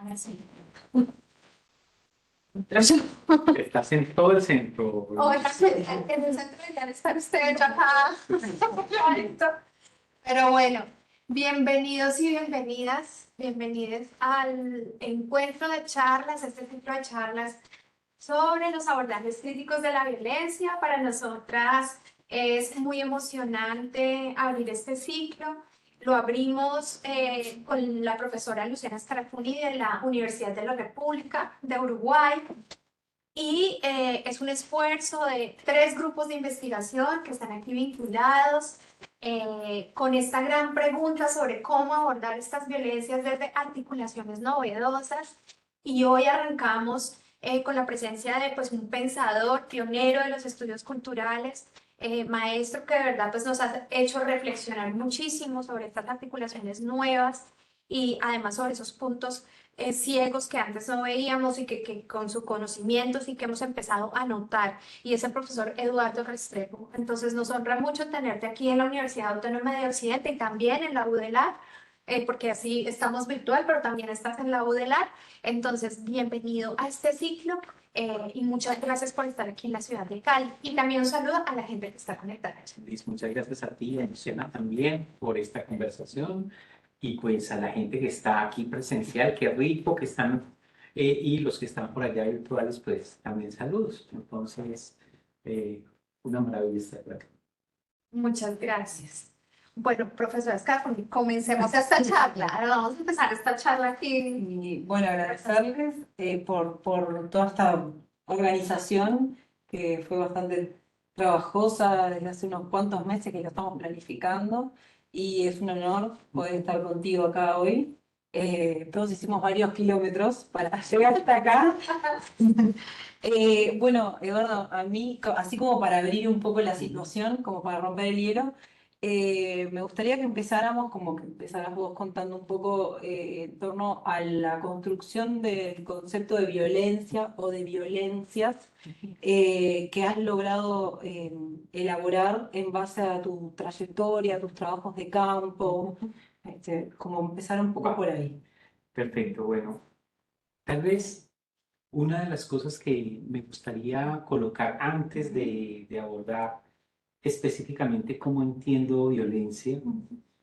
Ahora sí. Estás en todo el centro. Hoy en el centro de estar usted yo acá. Clarito. Pero bueno, bienvenidos y bienvenidos al encuentro de charlas, este ciclo de charlas sobre los abordajes críticos de la violencia. Para nosotras es muy emocionante abrir este ciclo. Lo abrimos con la profesora Luciana Scarafuni de la Universidad de la República de Uruguay. Y es un esfuerzo de 3 grupos de investigación que están aquí vinculados con esta gran pregunta sobre cómo abordar estas violencias desde articulaciones novedosas. Y hoy arrancamos con la presencia de pues, un pensador pionero de los estudios culturales, maestro que de verdad pues, nos ha hecho reflexionar muchísimo sobre estas articulaciones nuevas y además sobre esos puntos ciegos que antes no veíamos y que con su conocimiento sí que hemos empezado a notar, y es el profesor Eduardo Restrepo. Entonces nos honra mucho tenerte aquí en la Universidad Autónoma de Occidente y también en la UDELAR, porque así estamos virtual, pero también estás en la UDELAR. Entonces, bienvenido a este ciclo y muchas gracias por estar aquí en la ciudad de Cali. Y también un saludo a la gente que está conectada. Liz, muchas gracias a ti, a Luciana, también por esta conversación y pues a la gente que está aquí presencial, qué rico que están, y los que están por allá virtuales, pues también saludos. Entonces, eh, una maravilla estar por acá. Muchas gracias. Bueno, profesora Scarfoni, comencemos esta charla. Vamos a empezar esta charla aquí. Y bueno, agradecerles por toda esta organización que fue bastante trabajosa desde hace unos cuantos meses que lo estamos planificando, y es un honor poder estar contigo acá hoy. Todos hicimos varios kilómetros para llegar hasta acá. Bueno, Eduardo, a mí, así como para abrir un poco la situación, como para romper el hielo, me gustaría que empezáramos, como que empezaras vos contando un poco en torno a la construcción del concepto de violencia o de violencias que has logrado elaborar en base a tu trayectoria, a tus trabajos de campo, como empezar un poco por ahí. Perfecto, bueno, tal vez una de las cosas que me gustaría colocar antes de abordar específicamente cómo entiendo violencia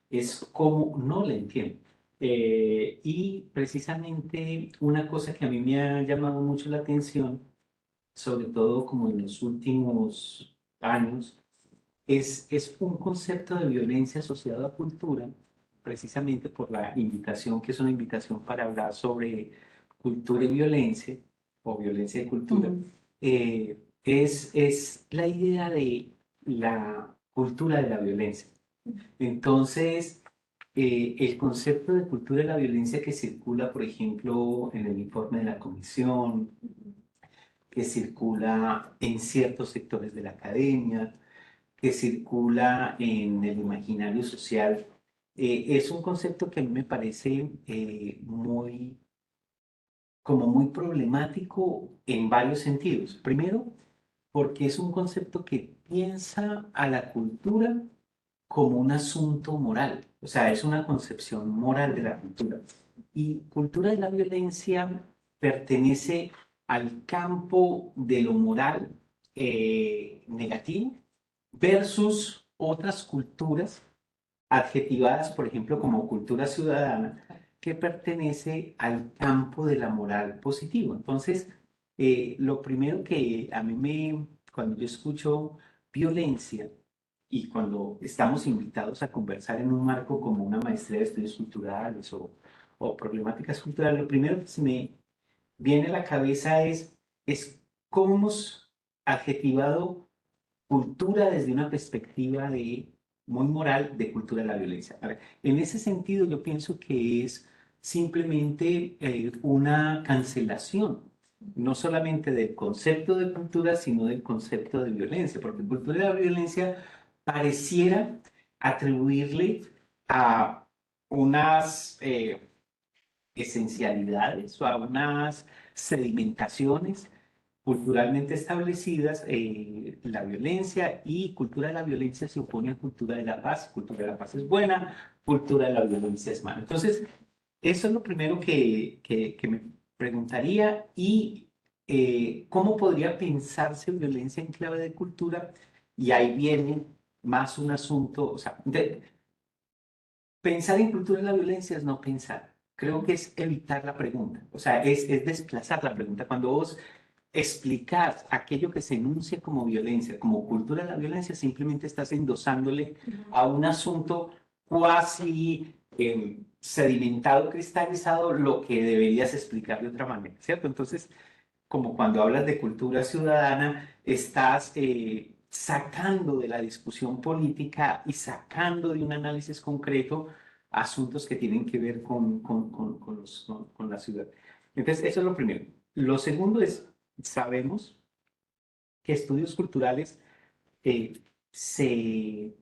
es cómo no la entiendo. Y precisamente una cosa que a mí me ha llamado mucho la atención, sobre todo como en los últimos años, es un concepto de violencia asociado a cultura, precisamente por la invitación, que es una invitación para hablar sobre cultura y violencia, o violencia y cultura. Es la idea de la cultura de la violencia. Entonces, el concepto de cultura de la violencia que circula, por ejemplo, en el informe de la Comisión, que circula en ciertos sectores de la academia, que circula en el imaginario social, es un concepto que a mí me parece como muy problemático en varios sentidos. Primero, porque es un concepto que piensa a la cultura como un asunto moral, o sea, es una concepción moral de la cultura. Y cultura de la violencia pertenece al campo de lo moral negativo versus otras culturas adjetivadas, por ejemplo, como cultura ciudadana, que pertenece al campo de la moral positiva. Entonces, lo primero que a mí cuando yo escucho violencia y cuando estamos invitados a conversar en un marco como una maestría de estudios culturales o problemáticas culturales, lo primero que se me viene a la cabeza es cómo hemos adjetivado cultura desde una perspectiva muy moral de cultura de la violencia. A ver, en ese sentido, yo pienso que es simplemente una cancelación, no solamente del concepto de cultura, sino del concepto de violencia, porque cultura de la violencia pareciera atribuirle a unas esencialidades o a unas sedimentaciones culturalmente establecidas, la violencia, y cultura de la violencia se opone a cultura de la paz. Cultura de la paz es buena, cultura de la violencia es mala. Entonces, eso es lo primero que me preguntaría. Y cómo podría pensarse violencia en clave de cultura. Y ahí viene más un asunto, o sea, pensar en cultura de la violencia es no pensar. Creo que es evitar la pregunta, o sea, es desplazar la pregunta. Cuando vos explicás aquello que se enuncia como violencia, como cultura de la violencia, simplemente estás endosándole a un asunto cuasi sedimentado, cristalizado, lo que deberías explicar de otra manera, ¿cierto? Entonces, como cuando hablas de cultura ciudadana, estás sacando de la discusión política y sacando de un análisis concreto asuntos que tienen que ver con la ciudad. Entonces, eso es lo primero. Lo segundo es, sabemos que estudios culturales se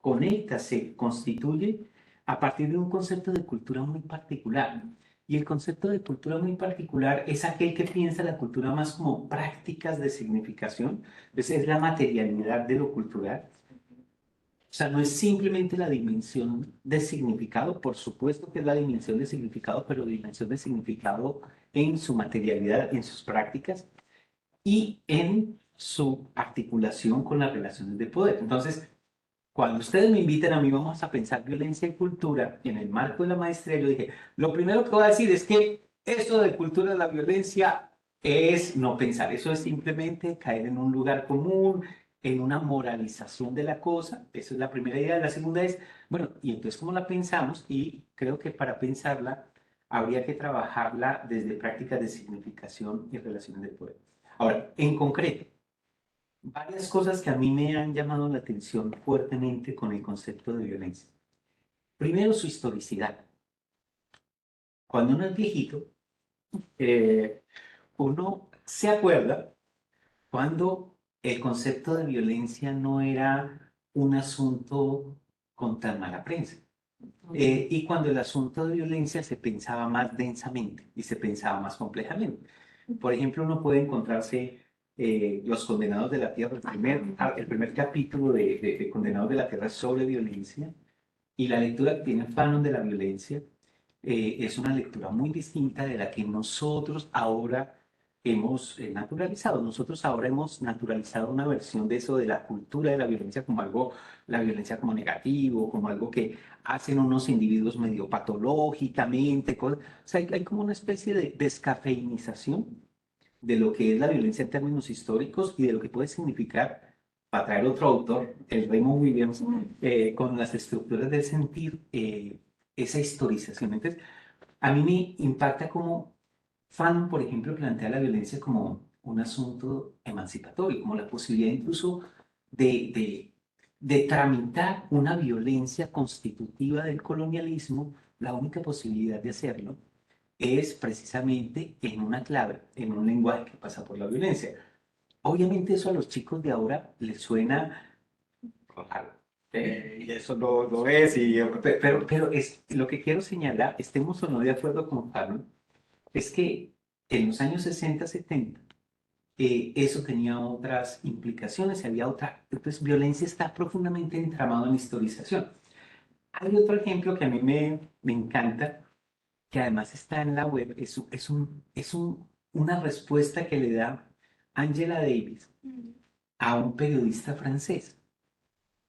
conecta, se constituye a partir de un concepto de cultura muy particular. Y el concepto de cultura muy particular es aquel que piensa la cultura más como prácticas de significación. Entonces, es la materialidad de lo cultural. O sea, no es simplemente la dimensión de significado, por supuesto que es la dimensión de significado, pero dimensión de significado en su materialidad, en sus prácticas y en su articulación con las relaciones de poder. Entonces, cuando ustedes me invitan a mí, vamos a pensar violencia y cultura en el marco de la maestría, yo dije, lo primero que voy a decir es que esto de cultura de la violencia es no pensar, eso es simplemente caer en un lugar común, en una moralización de la cosa. Esa es la primera idea. La segunda es, bueno, y entonces, ¿cómo la pensamos? Y creo que para pensarla habría que trabajarla desde prácticas de significación y relaciones de poder. Ahora, en concreto, varias cosas que a mí me han llamado la atención fuertemente con el concepto de violencia. Primero, su historicidad. Cuando uno es viejito, eh, uno se acuerda cuando el concepto de violencia no era un asunto con tan mala prensa. Y cuando el asunto de violencia se pensaba más densamente y se pensaba más complejamente. Por ejemplo, uno puede encontrarse Los Condenados de la Tierra, el primer capítulo de Condenados de la Tierra es sobre violencia, y la lectura que tiene Fanon de la violencia es una lectura muy distinta de la que nosotros ahora hemos naturalizado. Nosotros ahora hemos naturalizado una versión de eso, de la cultura de la violencia como algo, la violencia como negativo, como algo que hacen unos individuos medio patológicamente, cosas. O sea, hay como una especie de descafeinización de lo que es la violencia en términos históricos y de lo que puede significar, para traer otro autor, el Raymond Williams, con las estructuras del sentir, esa historización. Entonces, a mí me impacta como Fanon, por ejemplo, plantea la violencia como un asunto emancipatorio, como la posibilidad incluso de, de, de tramitar una violencia constitutiva del colonialismo. La única posibilidad de hacerlo es precisamente en una clave, en un lenguaje que pasa por la violencia. Obviamente eso a los chicos de ahora les suena raro. Y eso lo es, pero es, lo que quiero señalar, estemos o no de acuerdo con Fanon, es que en los años 60, 70, eso tenía otras implicaciones, había otra, entonces violencia está profundamente entramado en la historización. Hay otro ejemplo que a mí me encanta, que además está en la web, una respuesta que le da Angela Davis a un periodista francés.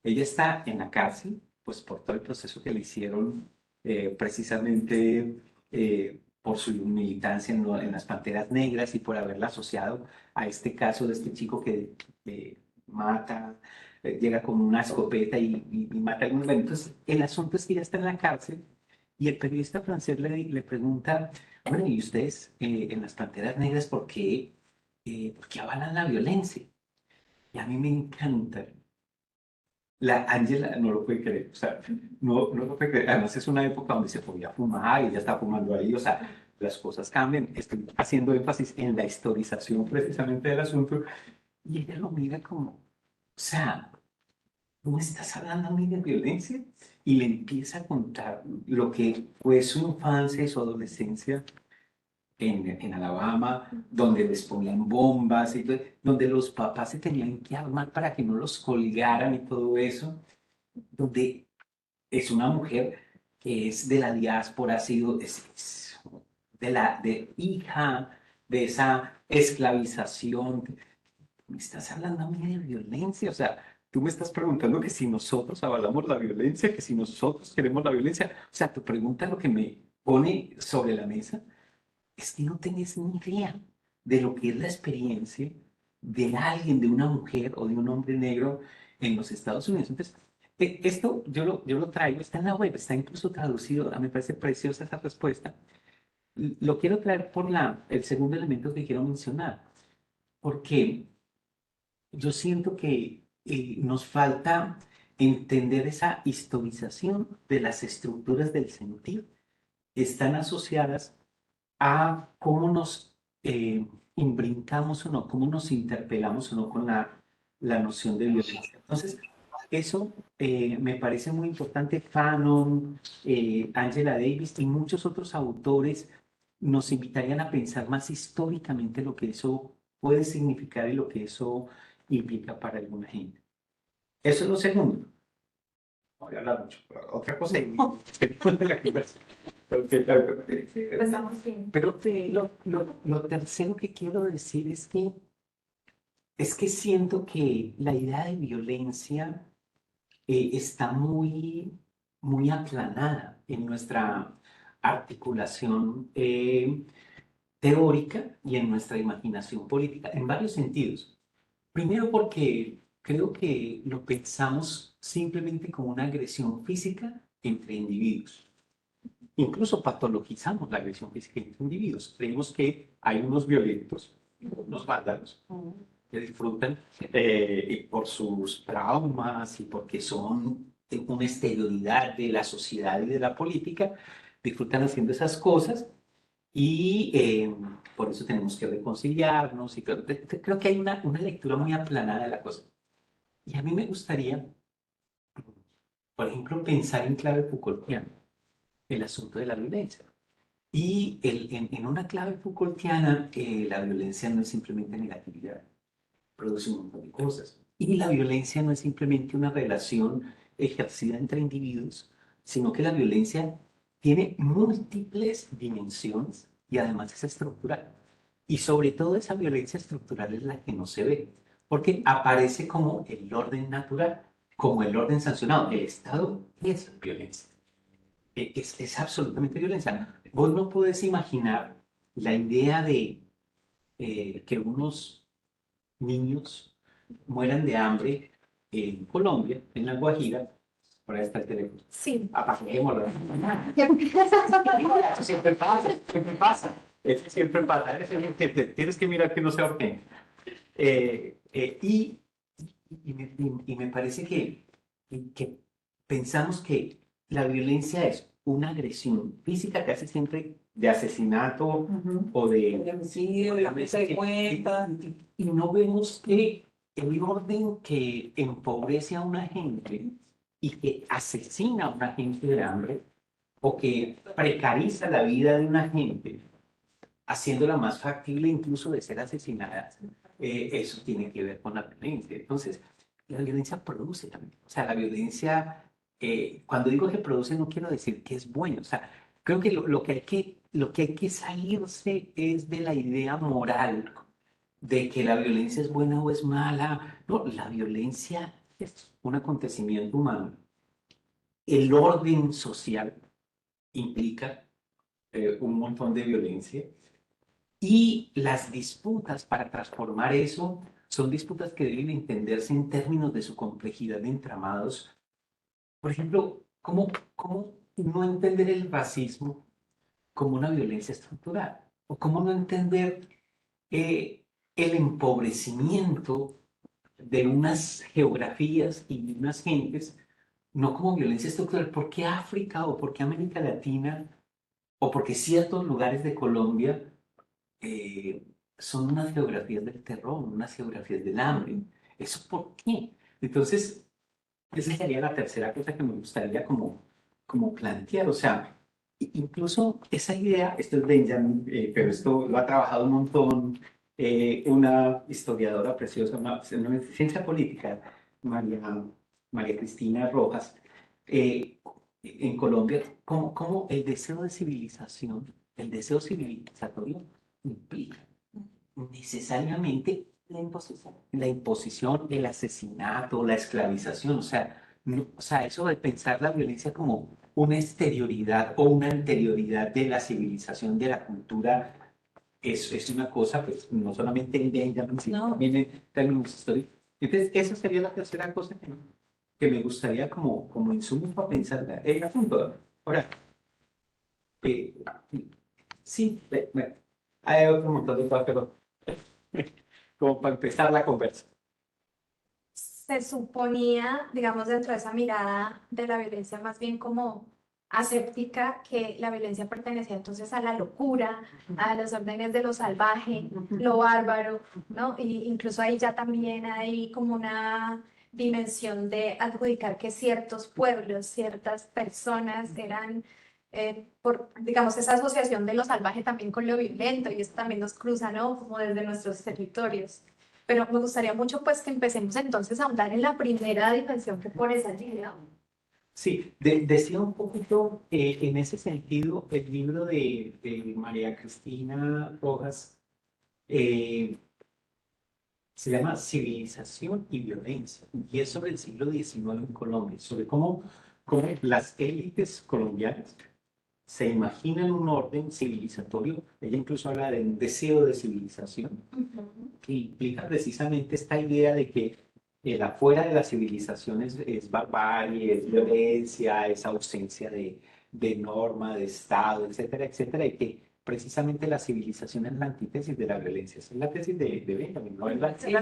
Ella está en la cárcel, pues por todo el proceso que le hicieron precisamente por su militancia en las Panteras Negras y por haberla asociado a este caso de este chico que mata, llega con una escopeta y mata a algunos. Bueno, entonces, el asunto es que ella está en la cárcel y el periodista francés le pregunta, bueno, ¿y ustedes en las Panteras Negras por qué avalan la violencia? Y a mí me encanta. La Ángela no lo puede creer, o sea, no lo puede creer. Además es una época donde se podía fumar y ella está fumando ahí, o sea, las cosas cambian. Estoy haciendo énfasis en la historización precisamente del asunto y ella lo mira como, o sea, ¿no me estás hablando a mí de violencia? Y le empieza a contar lo que fue su infancia y su adolescencia en Alabama, donde les ponían bombas, y donde los papás se tenían que armar para que no los colgaran y todo eso, donde es una mujer es de la diáspora, ha sido es de hija de esa esclavización. Me estás hablando a mí de violencia, o sea, tú me estás preguntando que si nosotros avalamos la violencia, que si nosotros queremos la violencia. O sea, tu pregunta lo que me pone sobre la mesa es que no tenés ni idea de lo que es la experiencia de alguien, de una mujer o de un hombre negro en los Estados Unidos. Entonces, esto yo lo traigo, está en la web, está incluso traducido, me parece preciosa esa respuesta. Lo quiero traer por el segundo elemento que quiero mencionar, porque yo siento que nos falta entender esa historización de las estructuras del sentir. Están asociadas a cómo nos imbrincamos o no, cómo nos interpelamos o no con la noción de violencia. Entonces, eso me parece muy importante. Fanon, Angela Davis y muchos otros autores nos invitarían a pensar más históricamente lo que eso puede significar y lo que eso implica para alguna gente. Eso es lo segundo. No voy a hablar mucho, pero otra cosa y después de la conversación. Empezamos bien. Pero lo tercero que quiero decir es que siento que la idea de violencia está muy aplanada en nuestra articulación teórica y en nuestra imaginación política, en varios sentidos. Primero porque creo que lo pensamos simplemente como una agresión física entre individuos. Incluso patologizamos la agresión física entre individuos. Creemos que hay unos violentos, unos vándalos, que disfrutan por sus traumas y porque son una exterioridad de la sociedad y de la política, disfrutan haciendo esas cosas y por eso tenemos que reconciliarnos. Y creo que hay una lectura muy aplanada de la cosa. Y a mí me gustaría, por ejemplo, pensar en clave Foucaultiana el asunto de la violencia. Y en una clave Foucaultiana, la violencia no es simplemente negatividad, produce un montón de cosas. Y la violencia no es simplemente una relación ejercida entre individuos, sino que la violencia tiene múltiples dimensiones y además es estructural. Y sobre todo esa violencia estructural es la que no se ve, porque aparece como el orden natural, como el orden sancionado. El Estado es violencia. Es absolutamente violencia. Vos no podés imaginar la idea de que unos niños mueran de hambre en Colombia, en La Guajira. Por ahí está el teléfono. Sí. Apaguémoslo. Eso siempre pasa, siempre pasa. Eso siempre pasa. Tienes que mirar que no se ahorquen. Y me parece que pensamos que la violencia es una agresión física, casi siempre de asesinato o El homicidio, la mesa de cuentas. y no vemos que el orden que empobrece a una gente y que asesina a una gente de hambre o que precariza la vida de una gente, haciéndola más factible incluso de ser asesinada, eso tiene que ver con la violencia. Entonces, la violencia produce también. O sea, la violencia, cuando digo que produce, no quiero decir que es bueno. O sea, creo que lo que hay que salirse es de la idea moral de que la violencia es buena o es mala. No, la violencia es un acontecimiento humano. El orden social implica un montón de violencia. Y las disputas para transformar eso son disputas que deben entenderse en términos de su complejidad de entramados. Por ejemplo, ¿cómo no entender el racismo como una violencia estructural? ¿O cómo no entender el empobrecimiento de unas geografías y de unas gentes no como violencia estructural? ¿Por qué África o por qué América Latina o por qué ciertos lugares de Colombia son unas geografías del terror, unas geografías del hambre? ¿Eso por qué? Entonces, esa sería la tercera cosa que me gustaría como plantear. O sea, incluso esa idea, esto es Benjamin, pero esto lo ha trabajado un montón una historiadora preciosa, una de ciencia política, María Cristina Rojas, en Colombia, como el deseo de civilización, el deseo civilizatorio implica necesariamente la imposición, el asesinato, la esclavización. O sea, o sea, eso de pensar la violencia como una exterioridad o una anterioridad de la civilización, de la cultura, es una cosa, pues, no solamente en Benjamin, sino No. también en términos históricos. Entonces, esa sería la tercera cosa que me gustaría como insumo para pensar el asunto. Ahora, eh, sí, bueno, hay otro montón de cosas, pero como para empezar la conversa. Se suponía, digamos, dentro de esa mirada de la violencia más bien como aséptica, que la violencia pertenecía entonces a la locura, a los órdenes de lo salvaje, lo bárbaro, ¿no? Y incluso ahí ya también hay como una dimensión de adjudicar que ciertos pueblos, ciertas personas eran, por, digamos, esa asociación de lo salvaje también con lo violento, y eso también nos cruza, ¿no? Como desde nuestros territorios. Pero me gustaría mucho pues que empecemos entonces a ahondar en la primera dimensión que pone esa línea. Sí, decía un poquito en ese sentido el libro de María Cristina Rojas, eh, se llama Civilización y Violencia, y es sobre el siglo XIX en Colombia, sobre cómo las élites colombianas se imaginan un orden civilizatorio. Ella incluso habla de un deseo de civilización que implica precisamente esta idea de que el afuera de la civilización es barbarie, es violencia, es ausencia de norma, de Estado, etcétera, etcétera, y que precisamente la civilización es la antítesis de la violencia. Esa es la tesis de Benjamin, no es la tesis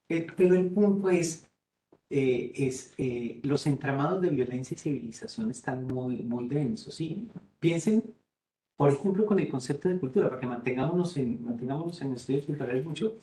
pero el punto es los entramados de violencia y civilización están muy densos, ¿sí? Piensen, por ejemplo, con el concepto de cultura, para que mantengámonos en estudios culturales mucho,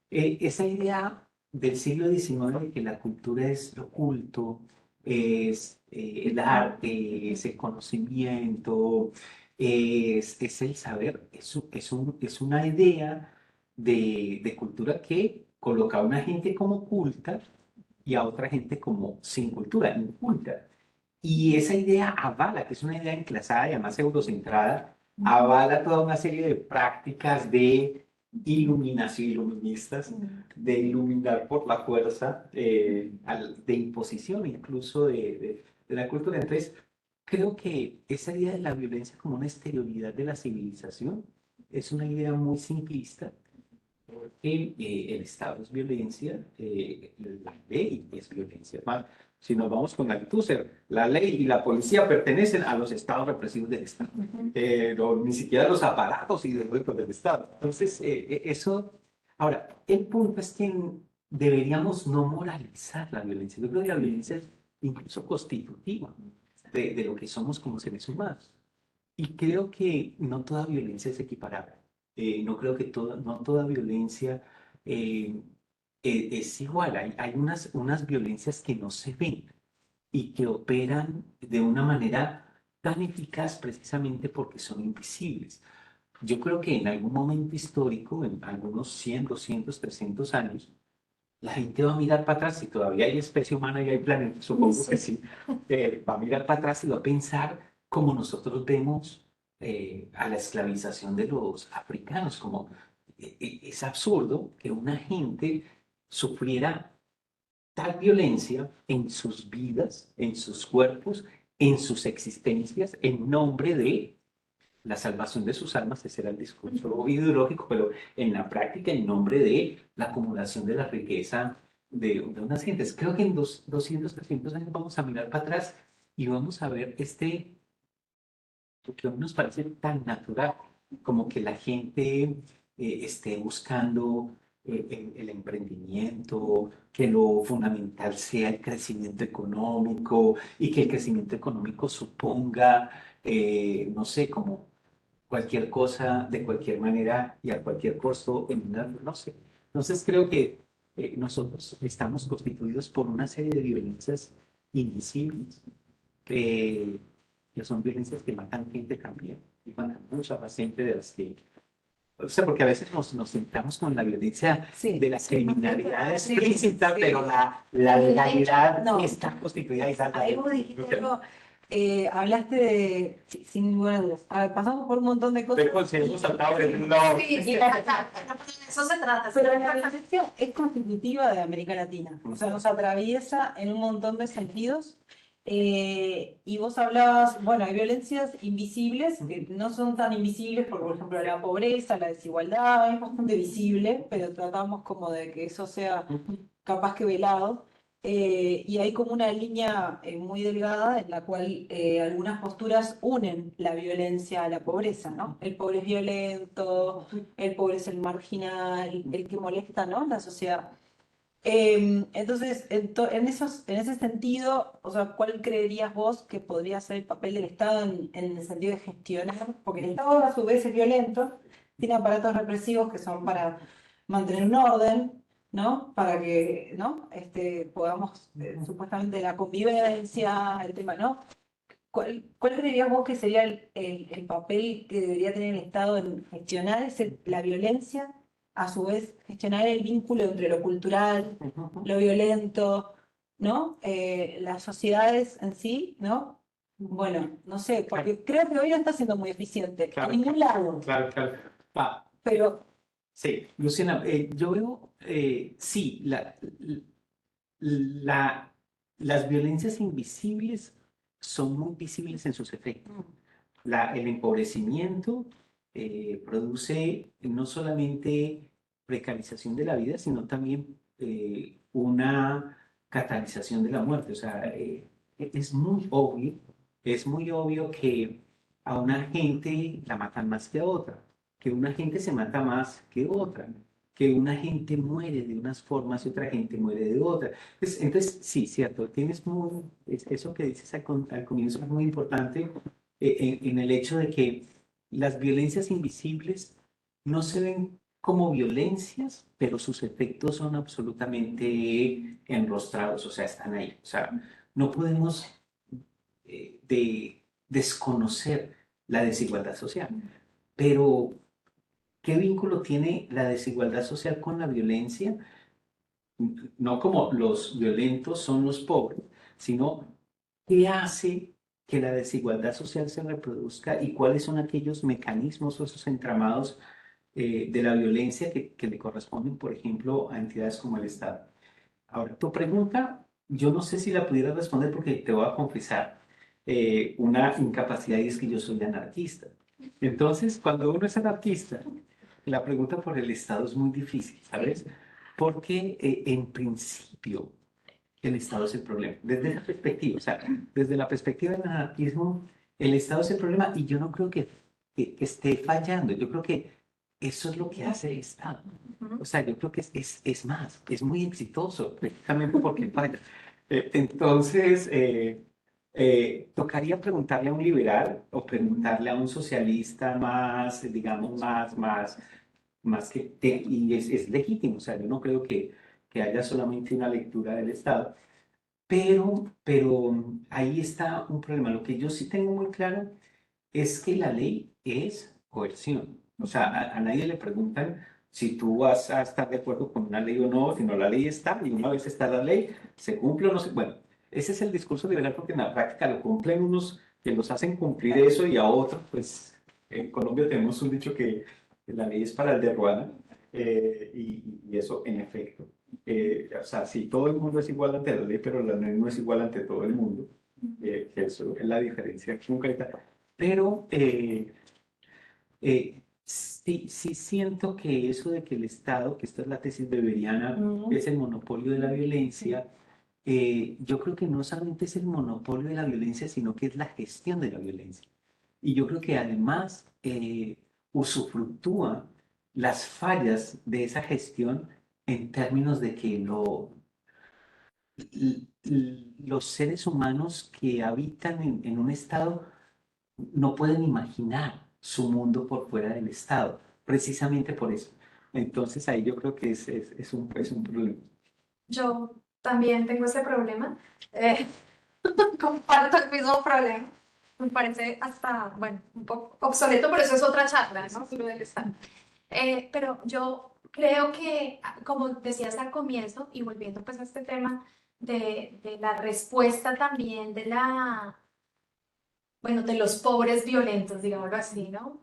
esa idea del siglo XIX de que la cultura es lo culto, es el arte, es el conocimiento, es el saber, es una idea de cultura que coloca a una gente como culta y a otra gente como sin cultura, inculta. Y esa idea avala, que es una idea enclasada y además eurocentrada, avala toda una serie de prácticas de iluminación, iluministas, de iluminar por la fuerza, de imposición incluso de la cultura. Entonces, creo que esa idea de la violencia como una exterioridad de la civilización es una idea muy simplista el Estado es violencia, la ley es violencia. Si nos vamos con Althusser, la ley y la policía pertenecen a los estados represivos del Estado, ni siquiera los aparatos ideológicos del Estado. Entonces, eso. Ahora, el punto es que deberíamos no moralizar la violencia. Yo creo que la violencia es incluso constitutiva de lo que somos como seres humanos. Y creo que no toda violencia es equiparable. No creo que no toda violencia es igual. Hay unas violencias que no se ven y que operan de una manera tan eficaz precisamente porque son invisibles. Yo creo que en algún momento histórico, en algunos 100, 200, 300 años, la gente va a mirar para atrás, si todavía hay especie humana y hay planeta, supongo que sí, va a mirar para atrás y va a pensar como nosotros vemos a la esclavización de los africanos, como es absurdo que una gente sufriera tal violencia en sus vidas, en sus cuerpos, en sus existencias, en nombre de la salvación de sus almas. Ese era el discurso ideológico, pero en la práctica, en nombre de la acumulación de la riqueza de unas gentes. Creo que en 200, 300 años vamos a mirar para atrás y vamos a ver lo que a mí nos parece tan natural, como que la gente esté buscando el emprendimiento, que lo fundamental sea el crecimiento económico y que el crecimiento económico suponga, no sé, como cualquier cosa de cualquier manera y a cualquier costo no sé. Entonces creo que nosotros estamos constituidos por una serie de violencias invisibles, que son violencias que matan gente también, y matan mucha más gente de las que o sea, porque a veces nos centramos con la violencia Sí. de las criminalidades Sí, explícitas, sí. pero la legalidad No. está constituida y salta. Ahí vos dijiste algo, hablaste de, sin ninguna duda, pasamos por un montón de cosas. Pero si hemos saltado de no. Sí, sí, eso se trata. Pero la violencia es constitutiva de América Latina, o sea, nos atraviesa en un montón de sentidos. Y vos hablabas, bueno, hay violencias invisibles que no son tan invisibles, porque por ejemplo la pobreza, la desigualdad es bastante visible, pero tratamos como de que eso sea capaz que velado. Y hay como una línea muy delgada en la cual algunas posturas unen la violencia a la pobreza, ¿no? El pobre es violento, el pobre es el marginal, el que molesta, ¿no? La sociedad. Entonces, en ese sentido, o sea, ¿cuál creerías vos que podría ser el papel del Estado en el sentido de gestionar? Porque el Estado a su vez es violento, tiene aparatos represivos que son para mantener un orden, ¿no? Para que, ¿no? Podamos, supuestamente, la convivencia, el tema, ¿no? ¿Cuál creerías vos que sería el papel que debería tener el Estado en gestionar la violencia, a su vez gestionar el vínculo entre lo cultural, lo violento, ¿no? Las sociedades en sí, ¿no? Bueno, no sé, porque creo que hoy no está siendo muy eficiente, Claro, en ningún lado, Claro, claro. Ah, pero sí, Luciana, yo veo, sí, la- las violencias invisibles son muy visibles en sus efectos. El empobrecimiento produce no solamente precarización de la vida, sino también una catalización de la muerte. O sea, es muy obvio que a una gente la matan más que a otra, que una gente se mata más que otra, que una gente muere de unas formas y otra gente muere de otras. Entonces, sí, cierto, eso que dices al comienzo es muy importante en el hecho de que las violencias invisibles no se ven como violencias, pero sus efectos son absolutamente enrostrados, o sea, están ahí. O sea, no podemos desconocer la desigualdad social, pero ¿qué vínculo tiene la desigualdad social con la violencia? No como los violentos son los pobres, sino qué hace que la desigualdad social se reproduzca y cuáles son aquellos mecanismos o esos entramados de la violencia que le corresponden, por ejemplo, a entidades como el Estado. Ahora, tu pregunta, yo no sé si la pudiera responder porque te voy a confesar una incapacidad y es que yo soy anarquista. Entonces, cuando uno es anarquista, la pregunta por el Estado es muy difícil, ¿sabes? Porque en principio el Estado es el problema. Desde esa perspectiva, o sea, desde la perspectiva del anarquismo, el Estado es el problema y yo no creo que esté fallando. Yo creo que eso es lo que hace el Estado. O sea, yo creo que es más, es muy exitoso, precisamente porque falla. Entonces, tocaría preguntarle a un liberal o preguntarle a un socialista más, digamos, más y es legítimo, o sea, yo no creo que haya solamente una lectura del Estado, pero ahí está un problema. Lo que yo sí tengo muy claro es que la ley es coerción. O sea, a nadie le preguntan si tú vas a estar de acuerdo con una ley o no, sino la ley está y una vez está la ley, se cumple o no se... Bueno, ese es el discurso liberal porque en la práctica lo cumplen unos que los hacen cumplir eso y a otros, pues en Colombia tenemos un dicho que la ley es para el de Ruana y eso en efecto. O sea, sí, todo el mundo es igual ante la ley, pero la ley no es igual ante todo el mundo. Que eso es la diferencia concreta. Pero sí siento que eso de que el Estado, que esta es la tesis beberiana, es el monopolio de la violencia, yo creo que no solamente es el monopolio de la violencia, sino que es la gestión de la violencia. Y yo creo que además usufructúa las fallas de esa gestión en términos de que los seres humanos que habitan en un estado no pueden imaginar su mundo por fuera del estado, precisamente por eso. Entonces ahí yo creo que es un problema. Yo también tengo ese problema. Eh, comparto el mismo problema. Me parece hasta, bueno, un poco obsoleto, pero eso es otra charla, ¿no? Lo del Estado. Pero yo creo que, como decías al comienzo, y volviendo pues a este tema de la respuesta también bueno, de los pobres violentos, digámoslo así, ¿no?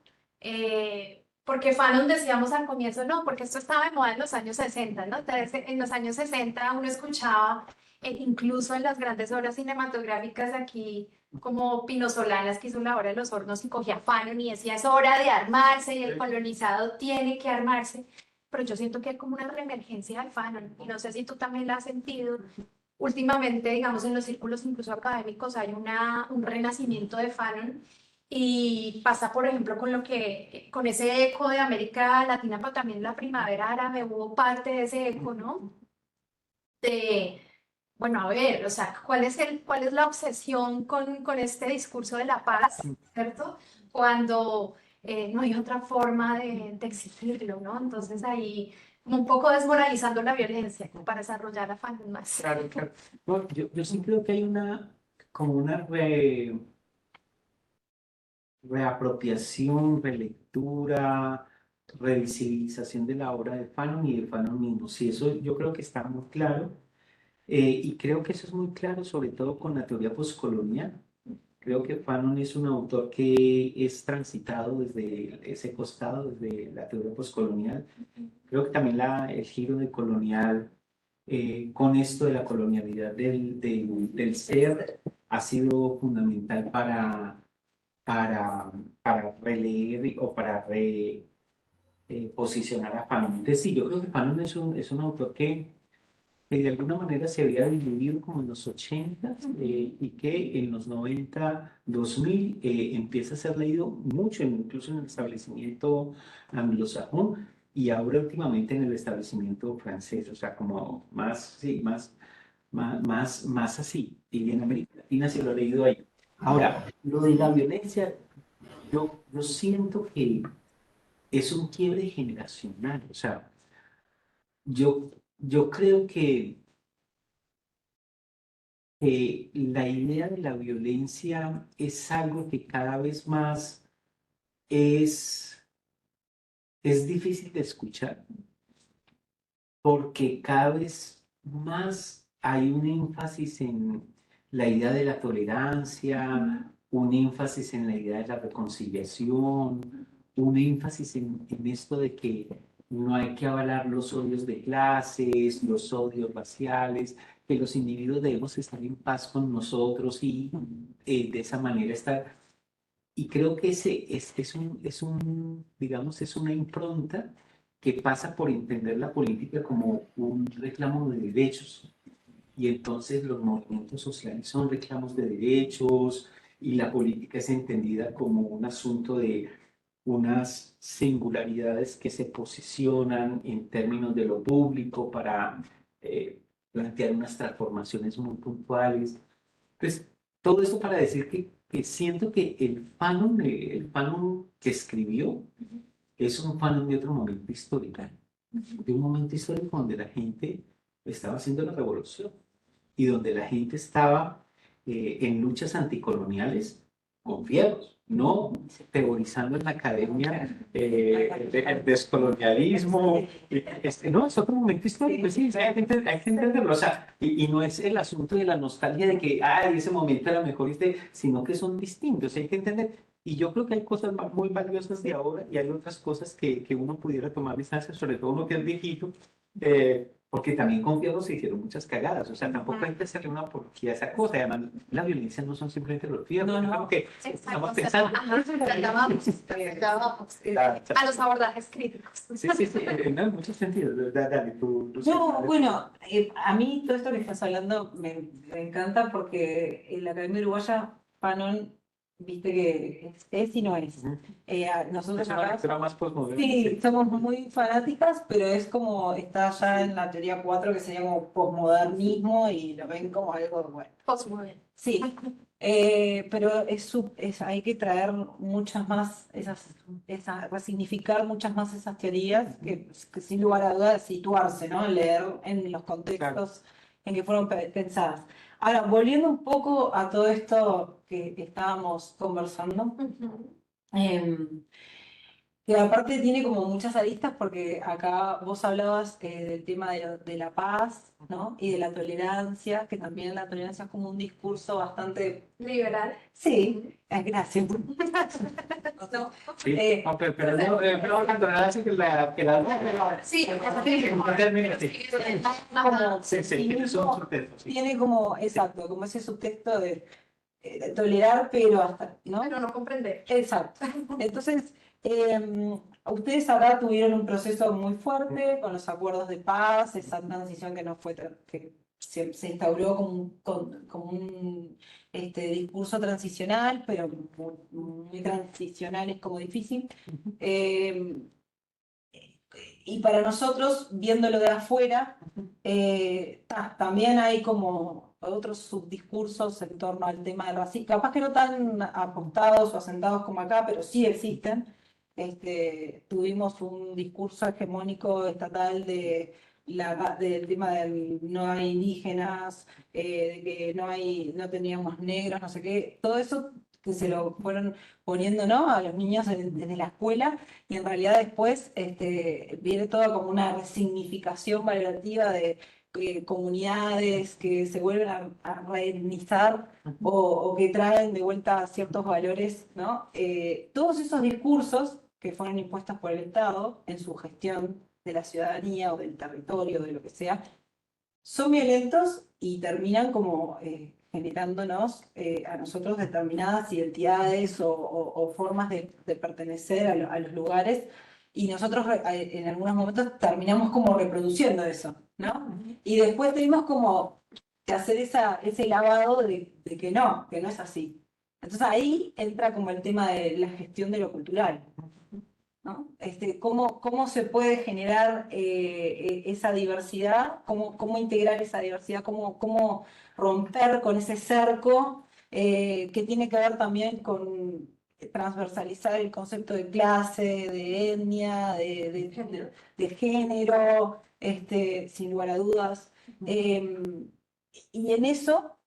Porque Fanon decíamos al comienzo, no, porque esto estaba de moda en los años 60, ¿no? Entonces, en los años 60 uno escuchaba, incluso en las grandes obras cinematográficas de aquí, como Pino Solanas, que hizo La Hora de los Hornos, y cogía Fanon y decía, es hora de armarse y el colonizado tiene que armarse. Pero yo siento que hay como una reemergencia de Fanon, y no sé si tú también la has sentido. Últimamente, digamos, en los círculos incluso académicos hay un renacimiento de Fanon y pasa, por ejemplo, con con ese eco de América Latina, pero también la primavera árabe hubo parte de ese eco, ¿no? De, bueno, a ver, o sea, cuál es la obsesión con este discurso de la paz, ¿cierto? Cuando no hay otra forma de exigirlo, ¿no? Entonces ahí, como un poco desmoralizando la violencia, como para desarrollar afanes más. Claro, claro. No, yo sí creo que hay como una reapropiación, relectura, revisibilización de la obra de Fanon y de Fanon mismo. Sí, eso yo creo que está muy claro. Y creo que eso es muy claro, sobre todo con la teoría postcolonial. Creo que Fanon es un autor que es transitado desde ese costado, desde la teoría postcolonial. Creo que también el giro de colonial, con esto de la colonialidad del ser, ha sido fundamental para releer o para posicionar a Fanon. Entonces, sí, yo creo que Fanon es un autor que de alguna manera se había dividido como en los 80 y que en los 90, 2000 empieza a ser leído mucho, incluso en el establecimiento anglosajón y ahora últimamente en el establecimiento francés, o sea, como más, sí, más así. Y en América Latina se lo ha leído ahí. Ahora, lo de la violencia, yo siento que es un quiebre generacional, o sea, yo creo que la idea de la violencia es algo que cada vez más es, es difícil de escuchar, porque cada vez más hay un énfasis en la idea de la tolerancia, un énfasis en la idea de la reconciliación, un énfasis en esto de que no hay que avalar los odios de clases, los odios raciales, que los individuos debemos estar en paz con nosotros y de esa manera estar. Y creo que ese digamos, es una impronta que pasa por entender la política como un reclamo de derechos. Y entonces los movimientos sociales son reclamos de derechos y la política es entendida como un asunto de unas singularidades que se posicionan en términos de lo público para plantear unas transformaciones muy puntuales. Pues todo esto para decir que siento que el Fanon que escribió es un Fanon de otro momento histórico, de un momento histórico donde la gente estaba haciendo la revolución y donde la gente estaba en luchas anticoloniales con fierros, no teorizando en la academia el descolonialismo. No, es otro momento histórico, sí, hay que entenderlo. O sea, y no es el asunto de la nostalgia de que, ay, ese momento era mejor, sino que son distintos, hay que entender. Y yo creo que hay cosas muy valiosas de ahora y hay otras cosas que uno pudiera tomar distancia, sobre todo uno que es viejito, porque también con Fierro se hicieron muchas cagadas, o sea, tampoco hay que hacerle una porquía a esa cosa. Además, la violencia no son simplemente los fierros, No, es no. algo que Exacto, estamos o sea, pensando. ajá, ya vamos, a los abordajes críticos. Sí, sí, sí, en muchos sentidos. Dale, tú No, dale. bueno, a mí todo esto que estás hablando me encanta porque en la Academia Uruguaya, Fanon, viste que es y no es. Ujú. Nosotros Es una acá, lectura más postmoderna. sí, somos muy fanáticas, pero es como, está ya en la teoría 4 que sería como posmodernismo y lo ven como algo, bueno. Postmoderno. Sí, pero hay que traer muchas más, resignificar muchas más esas teorías que sin lugar a dudas situarse, ¿no? Leer en los contextos en que fueron pensadas. Ahora, volviendo un poco a todo esto que estábamos conversando, Ujú. em, Que aparte tiene como muchas aristas porque acá vos hablabas del tema de la paz, ¿no? Y de la tolerancia, que también la tolerancia es como un discurso bastante... Liberal. Sí, gracias. No, Sí, eh, pero no, pero la tolerancia Sí, como, sí, sí, tiene es un como, subtexto, sí. tiene como, exacto, como ese subtexto de tolerar, pero hasta, ¿no? pero no comprender. Exacto. Entonces, ustedes ahora tuvieron un proceso muy fuerte con los acuerdos de paz, esa transición que no fue, que se instauró como un discurso transicional, pero muy transicional es como difícil. Eh, y para nosotros, viéndolo de afuera, también hay como otros subdiscursos en torno al tema del racismo, capaz que no tan apuntados o asentados como acá, pero sí existen. Tuvimos un discurso hegemónico estatal del tema del no hay indígenas, de que no teníamos negros, no sé qué, todo eso que se lo fueron poniendo, ¿no?, a los niños desde la escuela, y en realidad después viene todo como una resignificación valorativa de comunidades que se vuelven a reetnizar o que traen de vuelta ciertos valores, ¿no? Todos esos discursos que fueron impuestos por el Estado en su gestión de la ciudadanía o del territorio, de lo que sea, son violentos y terminan como generándonos a nosotros determinadas identidades o formas de pertenecer a los lugares, y nosotros en algunos momentos terminamos como reproduciendo eso, ¿no? Y después tenemos como que hacer ese lavado de que no es así. Entonces ahí entra como el tema de la gestión de lo cultural, ¿no? ¿Cómo se puede generar esa diversidad? ¿Cómo integrar esa diversidad? ¿Cómo romper con ese cerco que tiene que ver también con transversalizar el concepto de clase, de etnia, de género, sin lugar a dudas? Y en eso,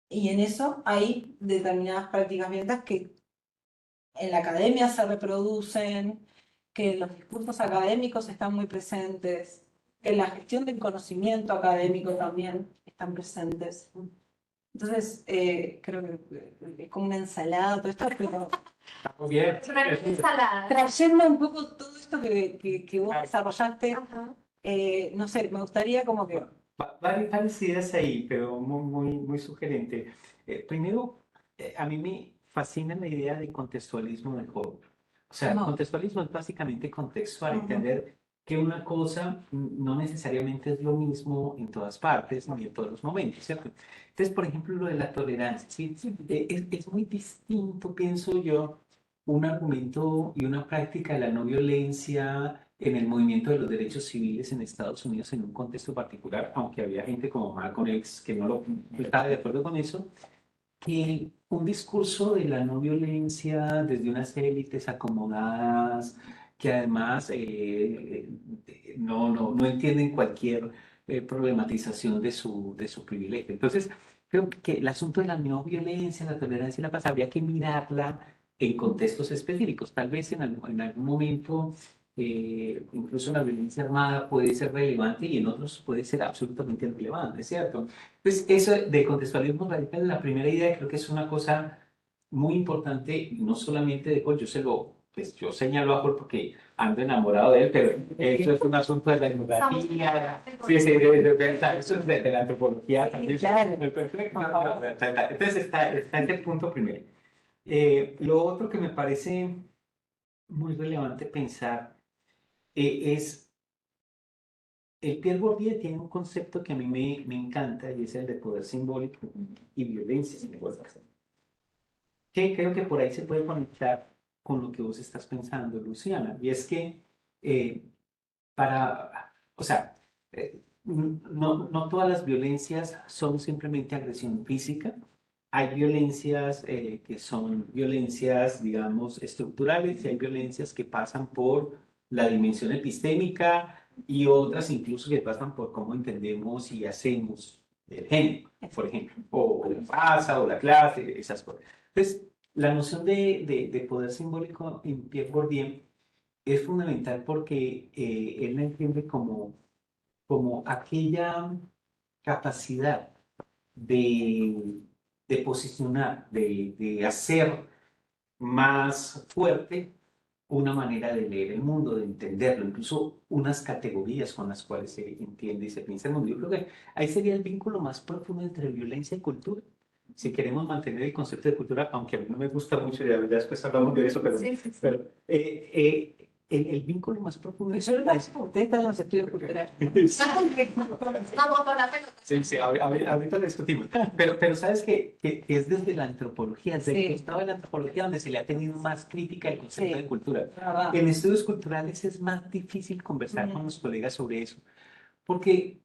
y en eso hay determinadas prácticas violentas que en la academia se reproducen, que los discursos académicos están muy presentes, que en la gestión del conocimiento académico también están presentes. Entonces, creo que es como una ensalada todo esto, pero Está muy bien. Es una ensalada. trayendo un poco todo esto que vos desarrollaste, Ajá. no sé, me gustaría como que... Varias ideas ahí, pero muy sugerente. Primero, a mí me fascina la idea de contextualismo del juego. O sea, No. contextualismo es básicamente contextual, Ujú. entender que una cosa no necesariamente es lo mismo en todas partes ni en todos los momentos, ¿cierto? Entonces, por ejemplo, lo de la tolerancia, ¿sí? Es muy distinto, pienso yo, un argumento y una práctica de la no violencia en el movimiento de los derechos civiles en Estados Unidos en un contexto particular, aunque había gente como Malcolm X que no estaba de acuerdo con eso, que un discurso de la no violencia desde unas élites acomodadas que además no entienden cualquier problematización de su privilegio. Entonces, creo que el asunto de la no violencia, la tolerancia y la paz habría que mirarla en contextos específicos. Tal vez en algún momento incluso la violencia armada puede ser relevante y en otros puede ser absolutamente irrelevante, ¿cierto? Pues eso de contextualismo radical, la primera idea creo que es una cosa muy importante, no solamente de Paul, pues yo señalo a Paul porque ando enamorado de él, pero eso es un asunto de la etnografía, sí, sí, eso es de la antropología también. Claro. Perfecto. Entonces está este punto primero. Lo otro que me parece muy relevante pensar es Pierre Bourdieu tiene un concepto que a mí me encanta y es el de poder simbólico y violencia simbólica, que creo que por ahí se puede conectar con lo que vos estás pensando, Luciana, y es que eh, o sea, no todas las violencias son simplemente agresión física, hay violencias que son violencias, digamos, estructurales y hay violencias que pasan por la dimensión epistémica y otras incluso que pasan por cómo entendemos y hacemos el género, por ejemplo, o la raza o la clase, esas cosas. Entonces, la noción de poder simbólico en Pierre Bourdieu es fundamental porque él la entiende como aquella capacidad de, de posicionar, de hacer más fuerte una manera de leer el mundo, de entenderlo, incluso unas categorías con las cuales se entiende y se piensa el mundo. Yo creo que ahí sería el vínculo más profundo entre violencia y cultura. Si queremos mantener el concepto de cultura, aunque a mí no me gusta mucho, ya después hablamos de eso, Sí, sí, sí. pero el vínculo más profundo es... Ustedes están en los estudios culturales. Vamos con la pelota. Sí, sí, ahorita lo discutimos. Pero sabes que es desde la antropología, desde el Sí. costado de la antropología donde se le ha tenido más crítica el concepto Sí. de cultura. ¿Verdad? En estudios culturales es más difícil conversar con los colegas sobre eso, porque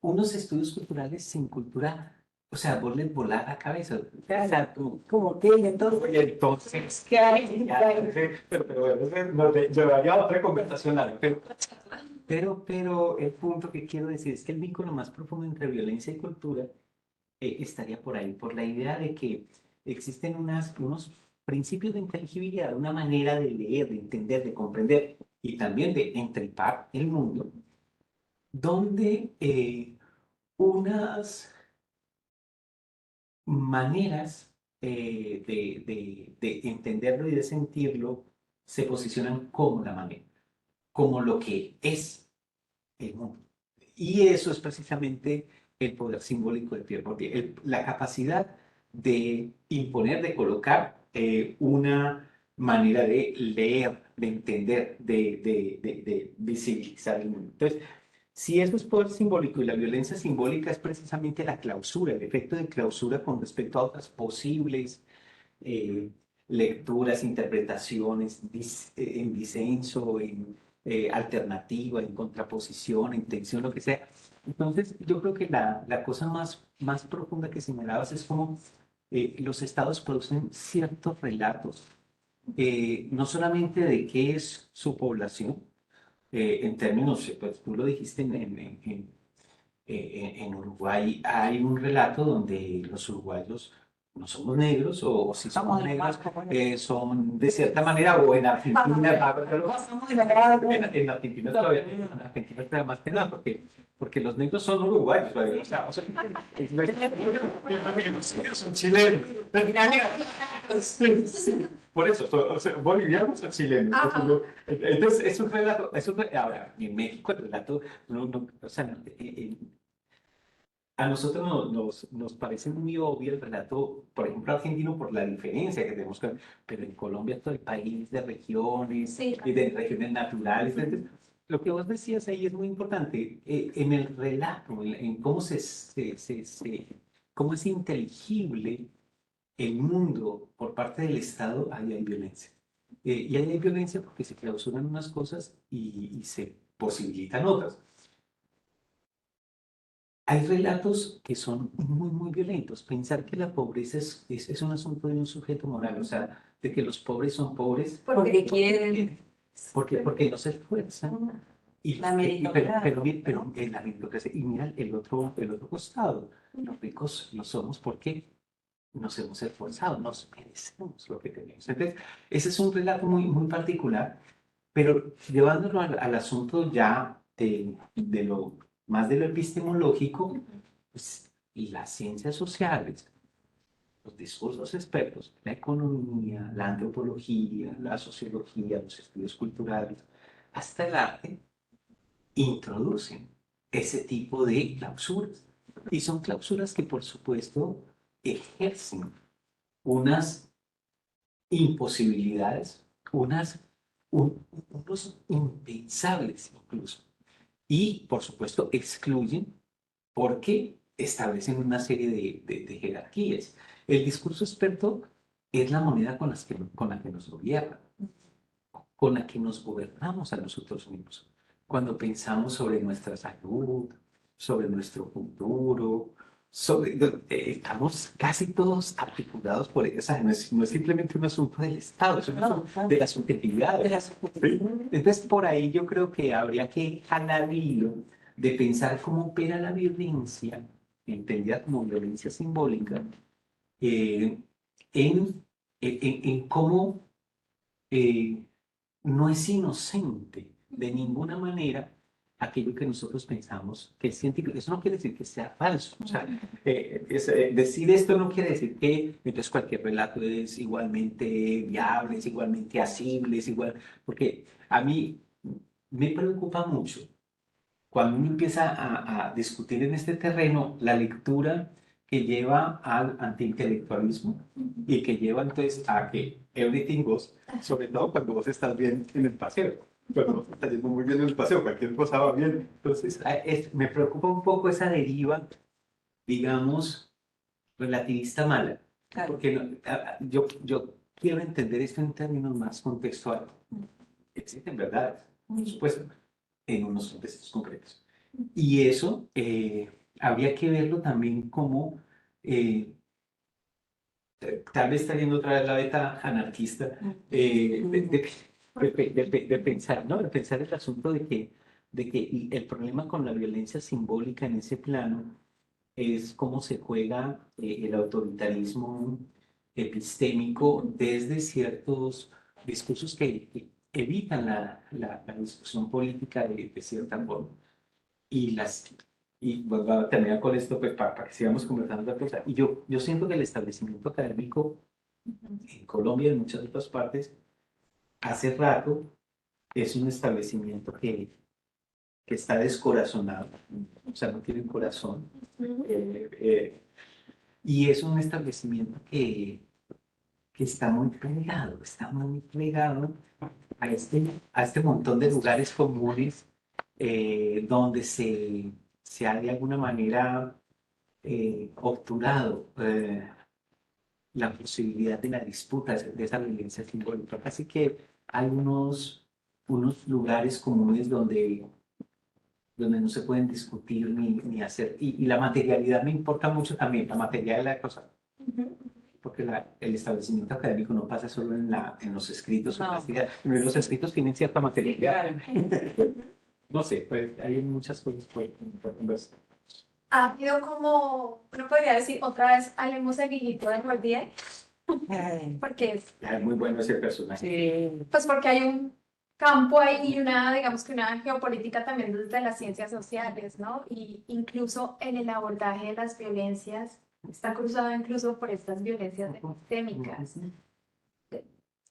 unos estudios culturales sin cultura, o sea, vos les volás la cabeza. O sea, Como que entonces. oye, entonces, ¿Qué hay? ya, pero bueno, nos llevaría a otra conversación larga. Pero el punto que quiero decir es que el vínculo más profundo entre violencia y cultura estaría por ahí, por la idea de que existen unos principios de inteligibilidad, una manera de leer, de entender, de comprender y también de entripar el mundo, donde unas maneras de entenderlo y de sentirlo se posicionan como la manera, como lo que es el mundo. Y eso es precisamente el poder simbólico de Pierre Bourdieu, la capacidad de imponer, de colocar una manera de leer, de entender, de visibilizar el mundo. Entonces, si eso es poder simbólico y la violencia simbólica es precisamente la clausura, el efecto de clausura con respecto a otras posibles eh, lecturas, interpretaciones en disenso, en alternativa, en contraposición, en tensión, lo que sea. Entonces, yo creo que la cosa más profunda que señalabas es cómo los estados producen ciertos relatos, no solamente de qué es su población, en términos, pues tú lo dijiste en Uruguay hay un relato donde los uruguayos no somos negros o si somos negros son de cierta manera o en Argentina, en Argentina todavía en Argentina está más que nada porque los negros son uruguayos, o sea, son chilenos. Por eso, o sea, bolivianos o chilenos. Entonces, es un relato, ahora, en México el relato, o sea, a nosotros nos parece muy obvio el relato, por ejemplo, argentino, por la diferencia que tenemos, pero en Colombia todo el país de regiones, Sí. y de regiones naturales. Entonces, lo que vos decías ahí es muy importante. En el relato, en cómo cómo es inteligible el mundo por parte del Estado, ahí hay violencia. Y ahí hay violencia porque se clausuran unas cosas y se posibilitan otras. Hay relatos que son muy violentos. Pensar que la pobreza es un asunto de un sujeto moral, o sea, de que los pobres son pobres Porque quieren. porque no se esfuerzan. La meritocracia. Pero en la meritocracia. Y mira el otro costado. Los ricos lo somos porque nos hemos esforzado, nos merecemos lo que tenemos. Entonces, ese es un relato muy particular, pero llevándolo al asunto ya de lo más de lo epistemológico, pues, y las ciencias sociales, los discursos expertos, la economía, la antropología, la sociología, los estudios culturales, hasta el arte, introducen ese tipo de clausuras. Y son clausuras que, por supuesto, ejercen unas imposibilidades, unos impensables incluso. Y, por supuesto, excluyen porque establecen una serie de jerarquías. El discurso experto es la moneda con la que nos gobierna, con la que nos gobernamos a nosotros mismos. Cuando pensamos sobre nuestra salud, sobre nuestro futuro, estamos casi todos articulados por eso. O sea, no es simplemente un asunto del Estado, es un asunto de la subjetividad. ¿Sí? Entonces, por ahí yo creo que habría que jalar el hilo de pensar cómo opera la violencia, entendida como violencia simbólica, eh, en cómo eh, no es inocente de ninguna manera aquello que nosotros pensamos que es científico. Eso no quiere decir que sea falso. O sea, decir esto no quiere decir que entonces cualquier relato es igualmente viable, es igualmente asible, es igual, porque a mí me preocupa mucho cuando uno empieza a discutir en este terreno la lectura que lleva al antiintelectualismo y que lleva entonces a que everything goes, sobre todo cuando vos estás bien en el paseo. Cuando vos estás yendo muy bien en el paseo, cualquier cosa va bien. Entonces, me preocupa un poco esa deriva, digamos, relativista mala, Claro. porque yo quiero entender esto en términos más contextuales. Existen verdades, por supuesto, en unos contextos concretos. Y eso habría que verlo también como, eh, tal vez trayendo otra vez la beta anarquista, de pensar, ¿no? De pensar el asunto de que el problema con la violencia simbólica en ese plano es cómo se juega el autoritarismo epistémico desde ciertos discursos que evitan la discusión política de cierta forma. Y vuelvo a terminar con esto, pues para que sigamos conversando otra cosa. Y yo siento que el establecimiento académico en Colombia y en muchas otras partes, hace rato es un establecimiento que está descorazonado, o sea, no tiene corazón. Y es un establecimiento que está muy plegado a este montón de lugares comunes donde se ha de alguna manera obturado la posibilidad de la disputa de esa violencia simbólica. Así que hay unos lugares comunes donde no se pueden discutir ni hacer. Y la materialidad me importa mucho también, la materialidad de la cosa, porque el establecimiento académico no pasa solo en los escritos o en las ideas. Los escritos tienen cierta materialidad. No sé, pues hay muchas cosas por conversar. Ha habido como, uno podría decir, otra vez hablemos de Guillito de Mordier, porque Es muy bueno ese personaje. Sí. pues porque hay un campo ahí y una, digamos que una geopolítica también desde las ciencias sociales, ¿no? Y incluso en el abordaje de las violencias, está cruzado incluso por estas violencias epistémicas.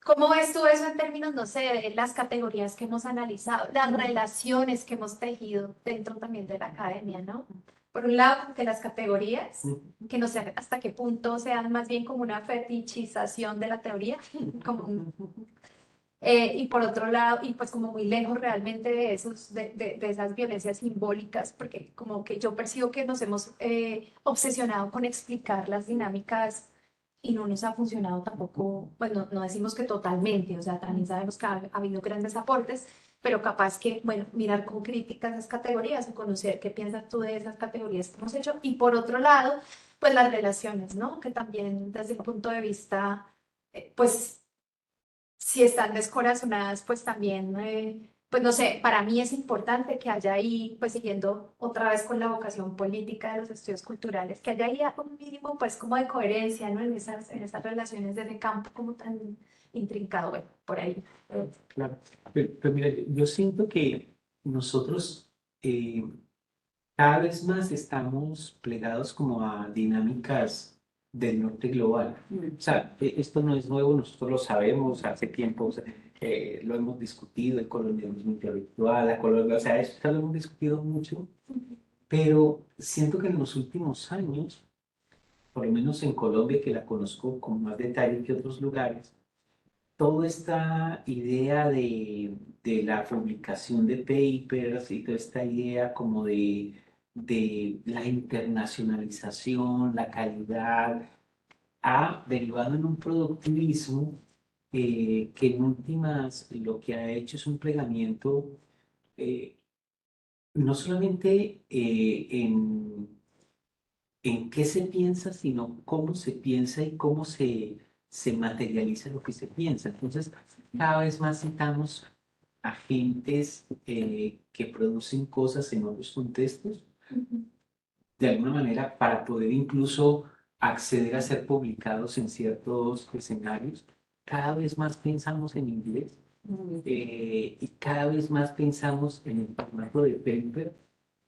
¿Cómo ves tú eso en términos, no sé, de las categorías que hemos analizado, las relaciones que hemos tejido dentro también de la academia, ¿no? Por un lado, que las categorías, que no sé hasta qué punto sean más bien como una fetichización de la teoría, como y por otro lado, y pues como muy lejos realmente de de esas violencias simbólicas, porque como que yo percibo que nos hemos obsesionado con explicar las dinámicas y no nos ha funcionado tampoco, pues no decimos que totalmente, o sea, también sabemos que ha habido grandes aportes, pero capaz que, bueno, mirar con crítica esas categorías o conocer qué piensas tú de esas categorías que hemos hecho. Y por otro lado, pues las relaciones, ¿no? Que también desde un punto de vista, pues si están descorazonadas, pues también, pues no sé, para mí es importante que haya ahí, pues siguiendo otra vez con la vocación política de los estudios culturales, que haya ahí un mínimo, pues como de coherencia, ¿no? En esas relaciones de ese campo como tan intrincado, bueno, por ahí. Claro. Pero mira, yo siento que nosotros eh, cada vez más estamos plegados como a dinámicas del norte global. O sea, esto no es nuevo, nosotros lo sabemos hace tiempo, o sea, lo hemos discutido, el colonialismo intelectual, la colonia, o sea, eso ya lo hemos discutido mucho, pero siento que en los últimos años, por lo menos en Colombia, que la conozco con más detalle que otros lugares, toda esta idea de la publicación de papers y toda esta idea como de la internacionalización, la calidad, ha derivado en un productivismo que en últimas lo que ha hecho es un plegamiento eh, no solamente en qué se piensa, sino cómo se piensa y cómo se materializa lo que se piensa. Entonces, cada vez más citamos agentes que producen cosas en otros contextos, de alguna manera, para poder incluso acceder a ser publicados en ciertos escenarios. Cada vez más pensamos en inglés. y cada vez más pensamos en el formato de paper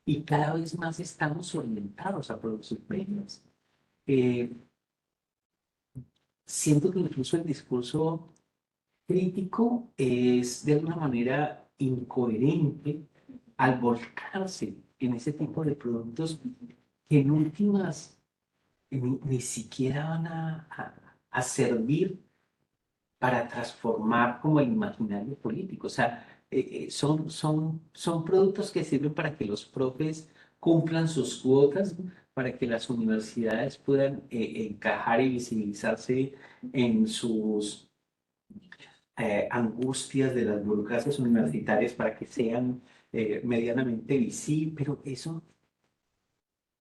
y cada vez más estamos orientados a producir papers. Eh, Siento que incluso el discurso crítico es de alguna manera incoherente al volcarse en ese tipo de productos que en últimas ni siquiera van a servir para transformar como el imaginario político. O sea, son productos que sirven para que los profes cumplan sus cuotas, para que las universidades puedan encajar y visibilizarse en sus angustias de las burocracias universitarias para que sean medianamente visibles, pero eso, o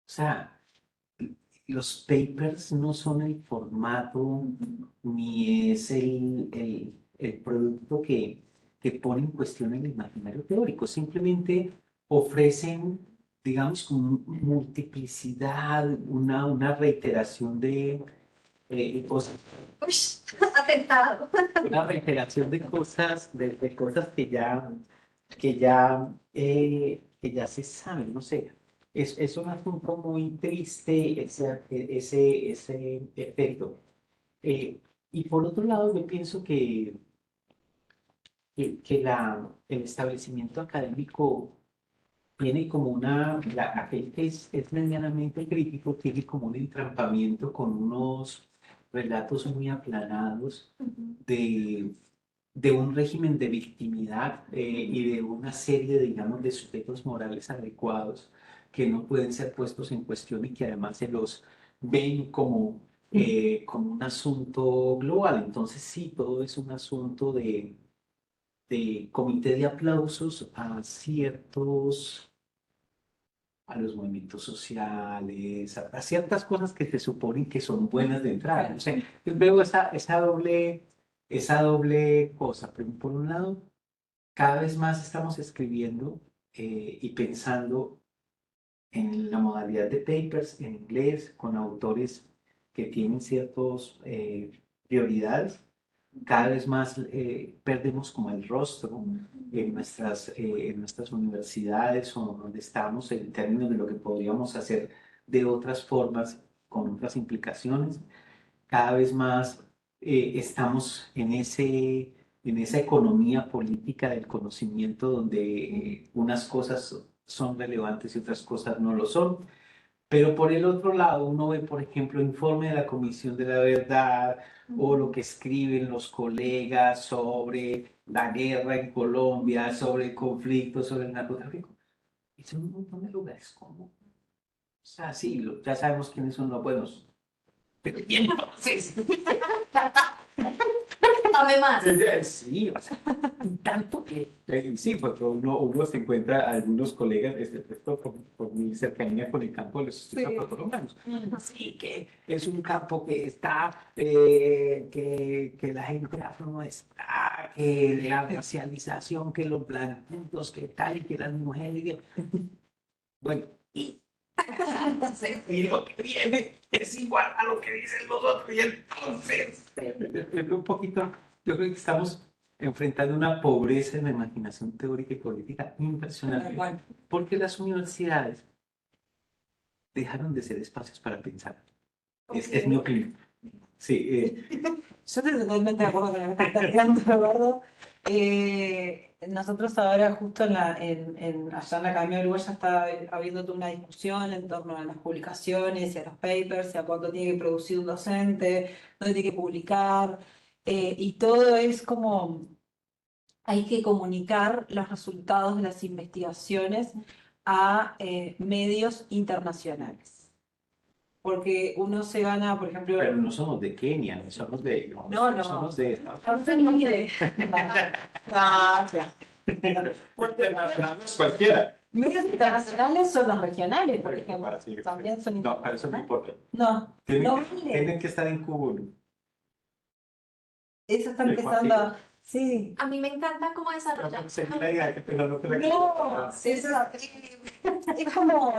sea, los papers no son el formato ni es el producto que pone en cuestión el imaginario teórico, simplemente ofrecen, digamos, como multiplicidad, una reiteración de cosas, Uy, atentado. una reiteración de cosas, de cosas que ya se saben, no sé. Es un asunto muy triste ese efecto. Eh, y por otro lado, yo pienso que el establecimiento académico tiene como aquel que es medianamente crítico, tiene como un entrampamiento con unos relatos muy aplanados de, de un régimen de victimidad y de una serie, digamos, de sujetos morales adecuados que no pueden ser puestos en cuestión y que además se los ven como un asunto global. Entonces sí, todo es un asunto de comité de aplausos a los movimientos sociales, a ciertas cosas que se suponen que son buenas de entrada. O sea, yo veo esa doble cosa. Pero por un lado, cada vez más estamos escribiendo y pensando en la modalidad de papers en inglés con autores que tienen ciertas prioridades. Cada vez más perdemos como el rostro en nuestras universidades o donde estamos en términos de lo que podríamos hacer de otras formas, con otras implicaciones. Cada vez más estamos en esa economía política del conocimiento donde unas cosas son relevantes y otras cosas no lo son. Pero por el otro lado, uno ve, por ejemplo, informe de la Comisión de la Verdad o lo que escriben los colegas sobre la guerra en Colombia, sobre el conflicto, sobre el narcotráfico. Y son un montón de lugares como, o sea, sí, ya sabemos quiénes son los buenos. Pero ¿y entonces? Dame más. Sí, o sea, tanto que sí, porque uno se encuentra algunos colegas, esto por mi cercanía con el campo de los estudios afrocolombianos. Sí, que es un campo que está, que la gente afro no está, que la racialización, que los blancos, que tal, y que las mujeres. Bueno, y lo que viene es igual a lo que dicen los otros, y entonces, un poquito, yo creo que estamos enfrentando una pobreza en la imaginación teórica y política impresionante, porque las universidades dejaron de ser espacios para pensar. Es mi opinión. Sí, Yo estoy totalmente de acuerdo con lo que estás planteando, Eduardo. Nosotros ahora justo allá en la Academia Uruguaya está habiendo toda una discusión en torno a las publicaciones y a los papers y a cuánto tiene que producir un docente, dónde tiene que publicar, y todo es como hay que comunicar los resultados de las investigaciones a medios internacionales. Porque uno se gana, por ejemplo, pero no somos de Kenia, no somos de Estados no tengo ni idea. No, claro. Unidos. Cualquiera. Medios internacionales son los regionales, por ejemplo. También son No, para eso no importa. No, Tienen, no que, vale. tienen que estar en Cuba. Eso está empezando. Sí. A mí me encanta cómo desarrollar. No, es como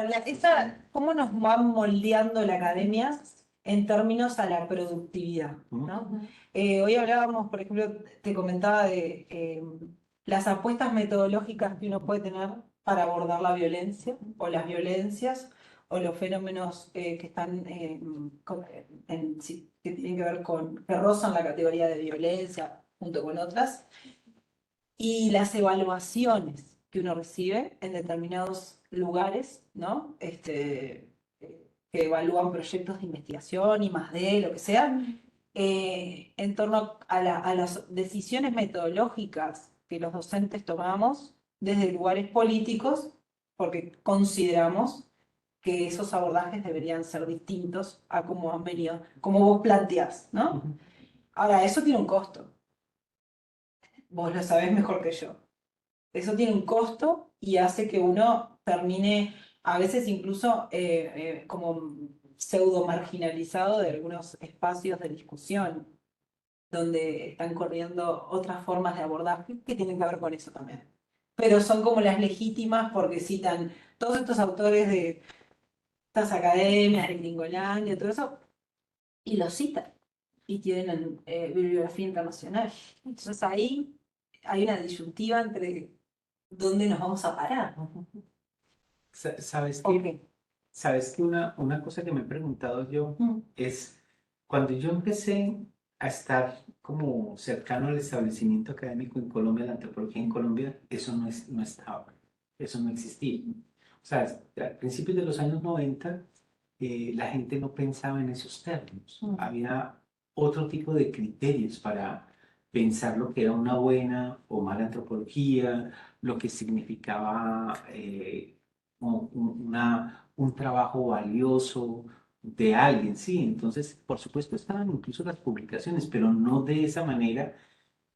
cómo nos va moldeando la academia en términos a la productividad, ¿no? Hoy hablábamos, por ejemplo, te comentaba de las apuestas metodológicas que uno puede tener para abordar la violencia o las violencias o los fenómenos que están que tienen que ver con, que rozan la categoría de violencia junto con otras, y las evaluaciones que uno recibe en determinados lugares, ¿no? Que evalúan proyectos de investigación y más de lo que sea, en torno a las decisiones metodológicas que los docentes tomamos desde lugares políticos, porque consideramos que esos abordajes deberían ser distintos a cómo han venido, como vos planteás, ¿no? Ahora, eso tiene un costo. Vos lo sabés mejor que yo. Eso tiene un costo y hace que uno termine, a veces incluso como pseudo marginalizado de algunos espacios de discusión, donde están corriendo otras formas de abordaje que tienen que ver con eso también. Pero son como las legítimas porque citan todos estos autores de estas academias, de Gringolandia, todo eso, y los citan. Y tienen bibliografía internacional. Entonces ahí hay una disyuntiva entre dónde nos vamos a parar. ¿Sabes Ok. qué? ¿Sabes qué? Una cosa que me he preguntado yo Mm. es, cuando yo empecé a estar como cercano al establecimiento académico en Colombia, la antropología en Colombia, eso no estaba, eso no existía. O sea, a principios de los años 90, la gente no pensaba en esos términos. Mm. Había otro tipo de criterios para pensar lo que era una buena o mala antropología, lo que significaba un trabajo valioso de alguien, sí. Entonces, por supuesto, estaban incluso las publicaciones, pero no de esa manera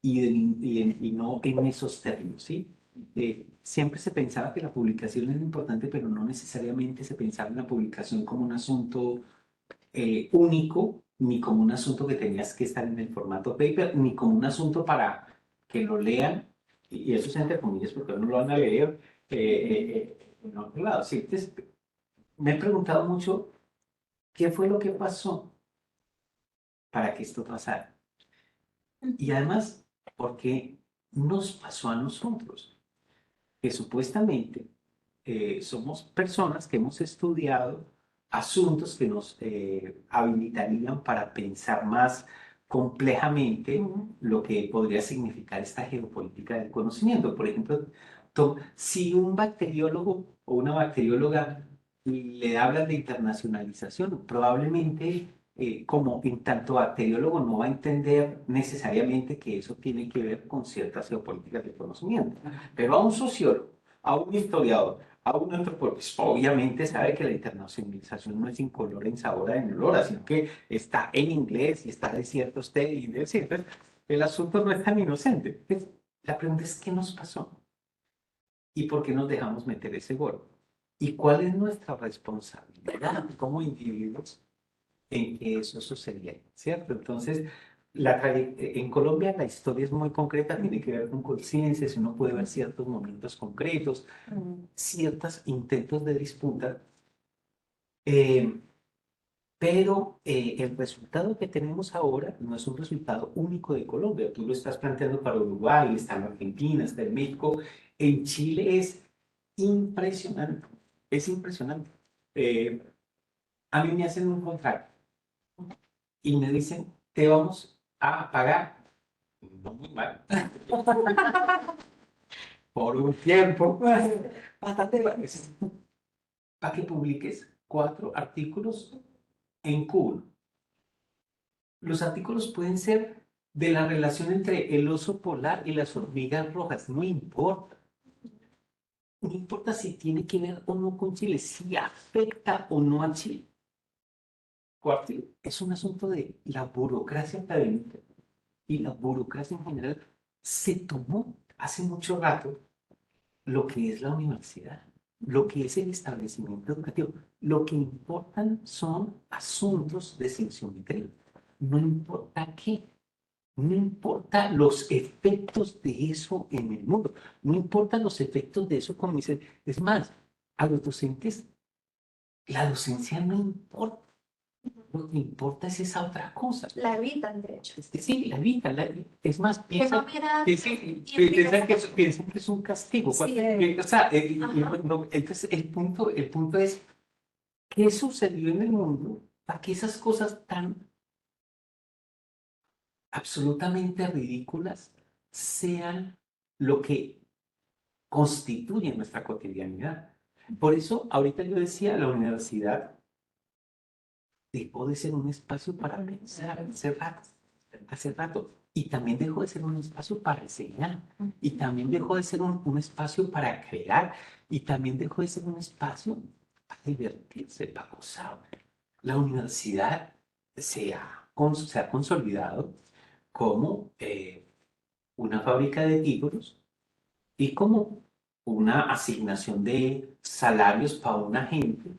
y no en esos términos, ¿sí? Siempre se pensaba que la publicación era importante, pero no necesariamente se pensaba en la publicación como un asunto único, ni como un asunto que tenías que estar en el formato paper, ni como un asunto para que lo lean, y eso es entre comillas porque no lo van a leer en otro lado. Sí, entonces, me he preguntado mucho qué fue lo que pasó para que esto pasara. Y además, ¿por qué nos pasó a nosotros? Que supuestamente somos personas que hemos estudiado asuntos que nos habilitarían para pensar más complejamente lo que podría significar esta geopolítica del conocimiento. Por ejemplo, si un bacteriólogo o una bacterióloga le hablan de internacionalización, probablemente como en tanto bacteriólogo no va a entender necesariamente que eso tiene que ver con ciertas geopolíticas del conocimiento. Pero a un sociólogo, a un historiador, a un antropólogo, pues, obviamente sabe que la internacionalización no es incolora, insabora, inolora, sino que está en inglés y está de ciertos términos. Entonces, el asunto no es tan inocente. Entonces, la pregunta es, ¿qué nos pasó? ¿Y por qué nos dejamos meter ese gol? ¿Y cuál es nuestra responsabilidad como individuos en que eso sucediera? ¿Cierto? Entonces, en Colombia la historia es muy concreta, tiene que ver con conciencias, uno puede ver ciertos momentos concretos, ciertos intentos de disputa, eh, pero el resultado que tenemos ahora no es un resultado único de Colombia. Tú lo estás planteando para Uruguay, está en Argentina, está en México, en Chile es impresionante, es impresionante. Eh, a mí me hacen un contrato y me dicen, te vamos a pagar, no muy mal, por un tiempo bastante bueno, para que publiques 4 artículos en Cuba. Los artículos pueden ser de la relación entre el oso polar y las hormigas rojas, no importa. No importa si tiene que ver o no con Chile, si afecta o no a Chile. Cuarto, es un asunto de la burocracia académica y la burocracia en general se tomó hace mucho rato lo que es la universidad, lo que es el establecimiento educativo. Lo que importan son asuntos de cienciometría. No importa qué, no importa los efectos de eso en el mundo, no importan los efectos de eso como dicen. Es más, a los docentes, la docencia no importa. Lo que importa es esa otra cosa. La evitan, de hecho. Es que sí, la vida, es más, Que piensa no mira que sí, y piensan que es un castigo. Sí. O sea, Ajá. entonces el punto es, ¿qué sucedió en el mundo para que esas cosas tan absolutamente ridículas sean lo que constituye nuestra cotidianidad? Por eso, ahorita yo decía, la universidad dejó de ser un espacio para pensar hace rato, y también dejó de ser un espacio para enseñar, y también dejó de ser un espacio para crear, y también dejó de ser un espacio para divertirse, para gozar. La universidad se ha consolidado como una fábrica de títulos y como una asignación de salarios para una gente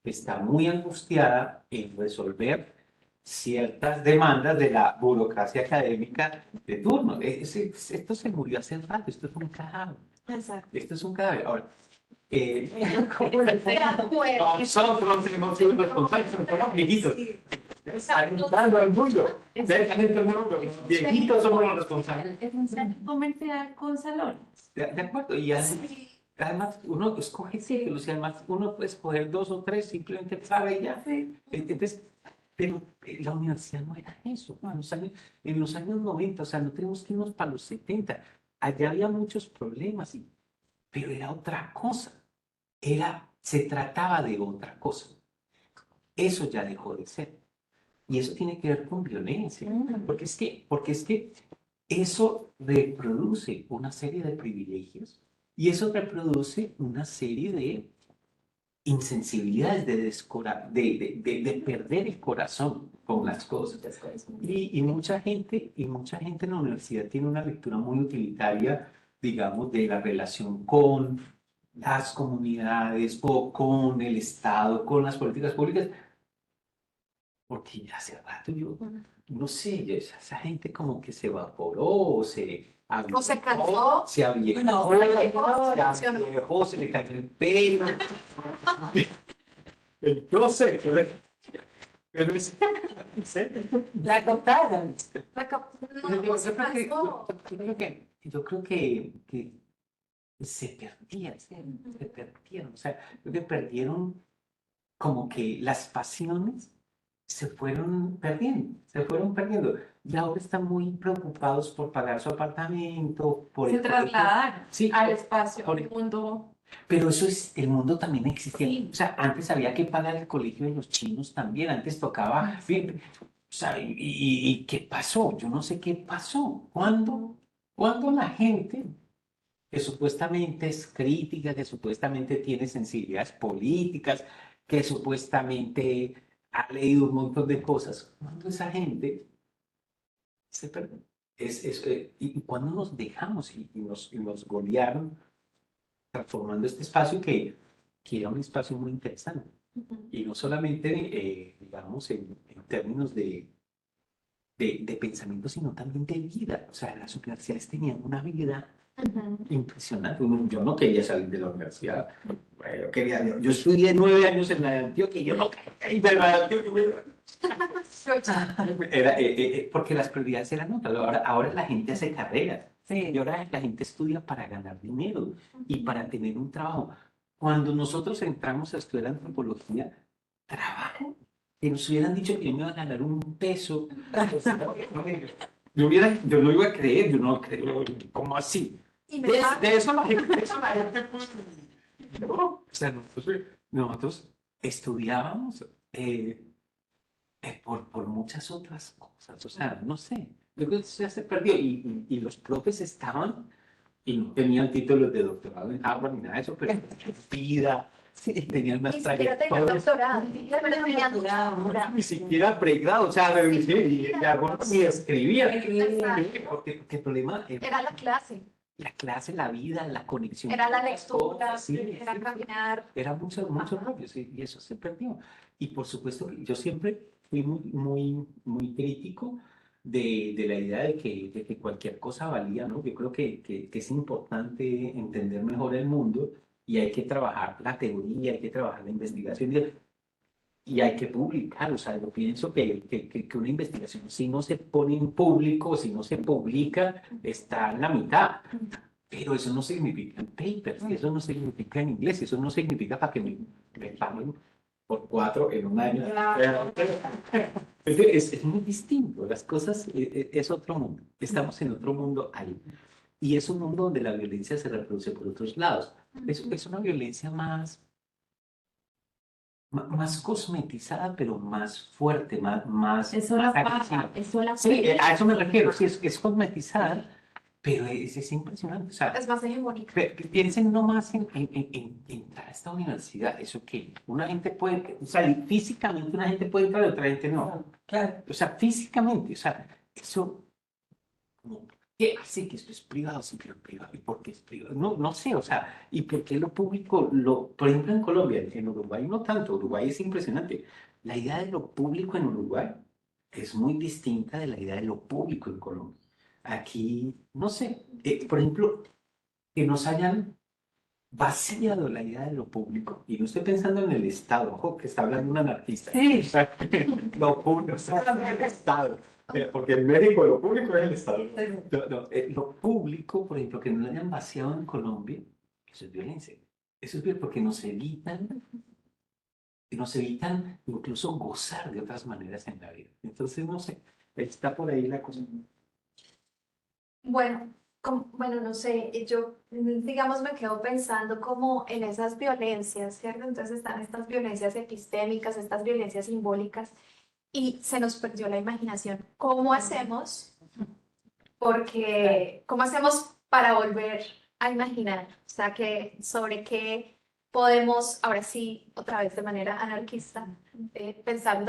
que está muy angustiada en resolver ciertas demandas de la burocracia académica de turno. Esto se murió hace rato, esto es un cadáver. Exacto. Esto es un cadáver. Ahora, De acuerdo. nosotros hemos sido responsables, somos viejitos. Están entrando al mundo. Están entrando al mundo. Viejitos somos los responsables. Es un centro comercial con salones. De acuerdo, y además uno escoge títulos y además uno puede escoger dos o tres simplemente para y ya. Entonces, pero la universidad no era eso. En los años 90, o sea, no tenemos que irnos para los 70. Allá había muchos problemas, pero era otra cosa. Se trataba de otra cosa. Eso ya dejó de ser. Y eso tiene que ver con violencia. Porque es que eso reproduce una serie de privilegios y eso reproduce una serie de insensibilidades, de perder el corazón con las cosas. Y mucha gente en la universidad tiene una lectura muy utilitaria, digamos, de la relación con las comunidades o con el Estado, con las políticas públicas, porque ya hace rato yo, no sé, esa gente como que se evaporó o se O se cansó. se aviejó, No, se aviejó, se le cayó el pelo. Entonces, pero es, en serio. La cortaron. No, se cansó. Yo creo que se perdieron, o sea, creo que perdieron como que las pasiones se fueron perdiendo. Y ahora están muy preocupados por pagar su apartamento, por Se el trasladaron sí, al espacio, por al mundo. pero eso es, el mundo también existía. O sea, antes había que pagar el colegio de los chinos también, antes tocaba, bien, o sea, y ¿qué pasó? Yo no sé qué pasó. ¿Cuándo la gente que supuestamente es crítica, que supuestamente tiene sensibilidades políticas, que supuestamente ha leído un montón de cosas, cuando esa gente se perdió? Y cuando nos dejamos y nos golearon, transformando este espacio que era un espacio muy interesante. Y no solamente, digamos, en términos de pensamiento, sino también de vida. O sea, las universidades tenían una vida impresionante. Yo no quería salir de la universidad. Yo estudié 9 años en la de Antioquia y yo no quería ir de la de Antioquia. Porque las prioridades eran otras. Ahora la gente hace carreras. Sí. Y ahora la gente estudia para ganar dinero y para tener un trabajo. Cuando nosotros entramos a estudiar antropología, trabajo, que nos hubieran dicho que yo me iba a ganar un peso. Yo no iba a creer, yo no creo, ¿cómo así? De eso la gente pues, no. O sea, nosotros estudiábamos por muchas otras cosas, o sea, no sé, yo creo que eso ya se perdió y los profes estaban y no tenían títulos de doctorado en Harvard ni nada de eso, pero vida, tenían unas Ni siquiera tenían trayectorias, doctorado. ni siquiera pregrado, o sea, y algunos ni escribían, porque el problema Era la clase, la clase, la vida, la conexión. era la con las lectura, cosas, sí, era caminar. era mucho rollo, sí, y eso se perdió. Y por supuesto, que yo siempre fui muy crítico de la idea de que cualquier cosa valía, ¿no? Yo creo que es importante entender mejor el mundo y hay que trabajar la teoría, hay que trabajar la investigación. y hay que publicar. O sea, yo pienso que una investigación, si no se pone en público, si no se publica, está en la mitad. Pero eso no significa en papers, eso no significa en inglés, eso no significa para que me paguen por 4 en un año. Es muy distinto, las cosas, es otro mundo, estamos en otro mundo ahí. Y es un mundo donde la violencia se reproduce por otros lados. Es una violencia más cosmetizada, pero más fuerte, Eso más la agresiva. paga, eso la Sí, a eso me refiero, sí, es cosmetizada, pero es impresionante. O sea, Es más hegemónica. piensen nomás en entrar a esta universidad, eso que una gente puede, o sea, físicamente una gente puede entrar y otra gente no. Claro. O sea, físicamente, o sea, eso, como, ¿qué hace que esto es privado? Sí, pero privado, ¿y por qué es privado? No, no sé, o sea, ¿y por qué lo público, por ejemplo, en Colombia, en Uruguay no tanto, Uruguay es impresionante. La idea de lo público en Uruguay es muy distinta de la idea de lo público en Colombia. Aquí, no sé, por ejemplo, que nos hayan vaciado la idea de lo público. Y no estoy pensando en el Estado, ojo, que está hablando un anarquista. Sí. Lo público, está hablando del Estado. Porque en México lo público es el Estado. No, no, lo público, por ejemplo, que no lo hayan vaciado en Colombia, eso es violencia. Eso es bien porque nos evitan incluso gozar de otras maneras en la vida. Entonces, no sé, está por ahí la cosa. Bueno, bueno, no sé, yo, digamos, me quedo pensando como en esas violencias, ¿cierto? Entonces están estas violencias epistémicas, estas violencias simbólicas, y se nos perdió la imaginación. ¿Cómo hacemos? Porque, ¿cómo hacemos para volver a imaginar? O sea, sobre qué podemos, ahora sí, otra vez de manera anarquista, pensar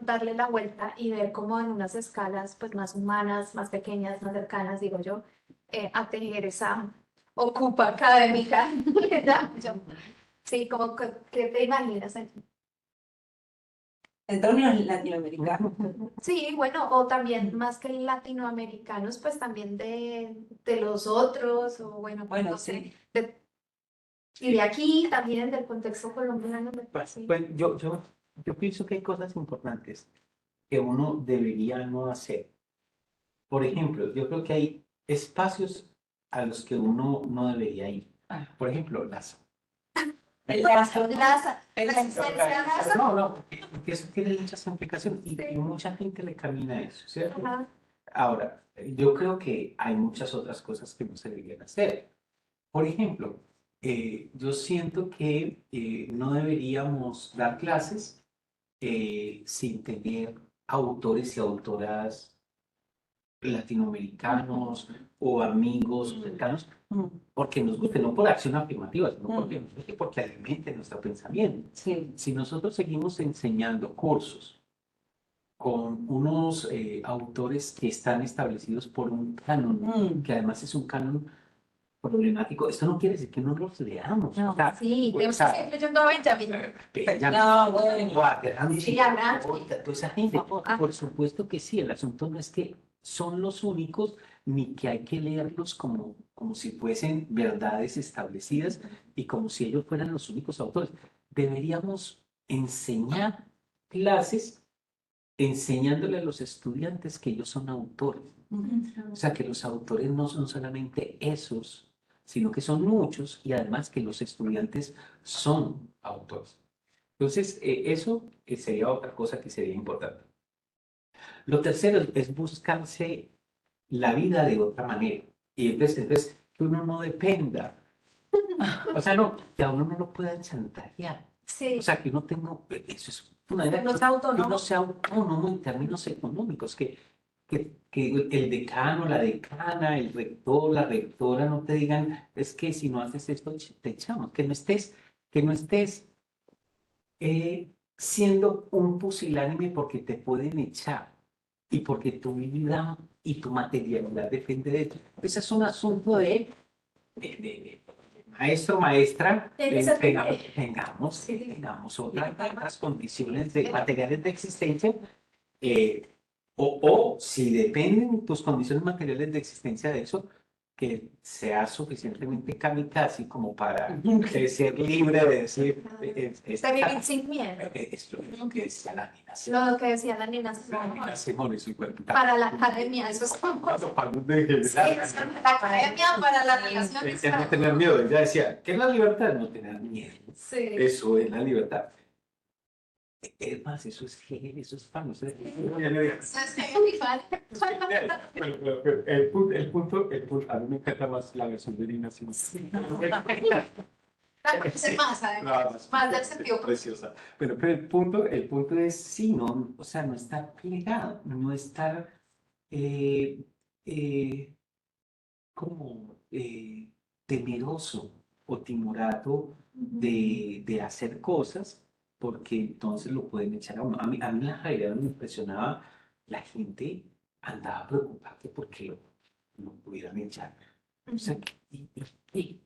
darle la vuelta y ver cómo en unas escalas pues más humanas, más pequeñas, más cercanas, digo yo, a tejer esa ocupa académica. ¿Verdad? Sí, como ¿qué te imaginas? En términos latinoamericanos. Sí, bueno, o también más que latinoamericanos, pues también de los otros, o bueno, Bueno, no sé, sí. y de aquí también del contexto colombiano, me parece. Pues yo pienso que hay cosas importantes que uno debería no hacer. Por ejemplo, yo creo que hay espacios a los que uno no debería ir. Por ejemplo, El Laza, el resistencia a Laza. No, porque eso tiene muchas implicaciones y Sí. mucha gente le camina a eso, ¿cierto? Ajá. Ahora, yo creo que hay muchas otras cosas que no se deberían hacer. Por ejemplo, yo siento que no deberíamos dar clases sin tener autores y autoras latinoamericanos o amigos cercanos, porque nos guste, no por acción afirmativa, sino porque nos guste, porque alimente nuestro pensamiento. Sí. Si nosotros seguimos enseñando cursos con unos autores que están establecidos por un canon, que además es un canon problemático, esto no quiere decir que no los leamos. No. O sea, Sí, o tenemos que sea, seguir leyendo a Benjamin. Benjamin, No, bueno. o a Gramsci, Sí, a Gramsci. o toda esa gente. Ah. Por supuesto que sí, el asunto no es que son los únicos, ni que hay que leerlos como si fuesen verdades establecidas y como si ellos fueran los únicos autores. Deberíamos enseñar clases enseñándole a los estudiantes que ellos son autores. O sea, que los autores no son solamente esos, sino que son muchos y además que los estudiantes son autores. Entonces, eso sería otra cosa que sería importante. Lo tercero es buscarse la vida de otra manera. Y entonces que uno no dependa. O sea, no, que a uno no lo puedan chantajear. Sí, O sea, que uno tenga, eso es una idea, no es que uno autónomo. sea autónomo en términos económicos, que el decano, la decana, el rector, la rectora no te digan, es que si no haces esto, te echamos, que no estés siendo un pusilánime porque te pueden echar y porque tu vida y tu materialidad depende de ti. Ese es un asunto de maestro, maestra, tengamos otras condiciones materiales de existencia, o si dependen tus condiciones materiales de existencia de eso, que sea suficientemente kamikaze como para ser libre de decir, Está vivir sin miedo. esto es lo que decía la Nina Lo que decía la Nina Simone. Nina Simone, su cuerpo. Para la academia, eso es famoso. Sí, la academia para la relación Es no tener miedo. Ella decía, ¿qué es la libertad? No tener miedo. Sí. Eso es la libertad. Es más, eso es Hegel, eso es fan. A mí me encanta más la versión de Nina Simone. Más, además, más del sentido. Preciosa. Pero el punto es, sí, no, o sea, no estar plegado, no estar como temeroso o timorato de hacer cosas, porque entonces lo pueden echar a uno. A mí en la Javeriana me impresionaba, la gente andaba preocupada porque lo pudieran echar. O sea, y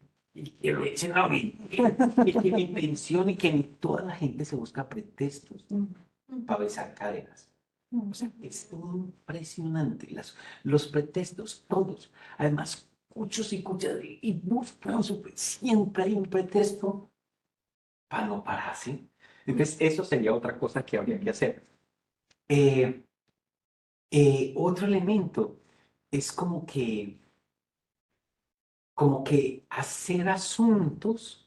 que lo echen a mí, y que mi pensión y que toda la gente se busca pretextos para besar caderas. O sea, es impresionante. Los pretextos, todos. Además, muchos y muchas, y buscan, siempre hay un pretexto para no pararse. Entonces, eso sería otra cosa que habría que hacer. Eh, otro elemento es como que hacer asuntos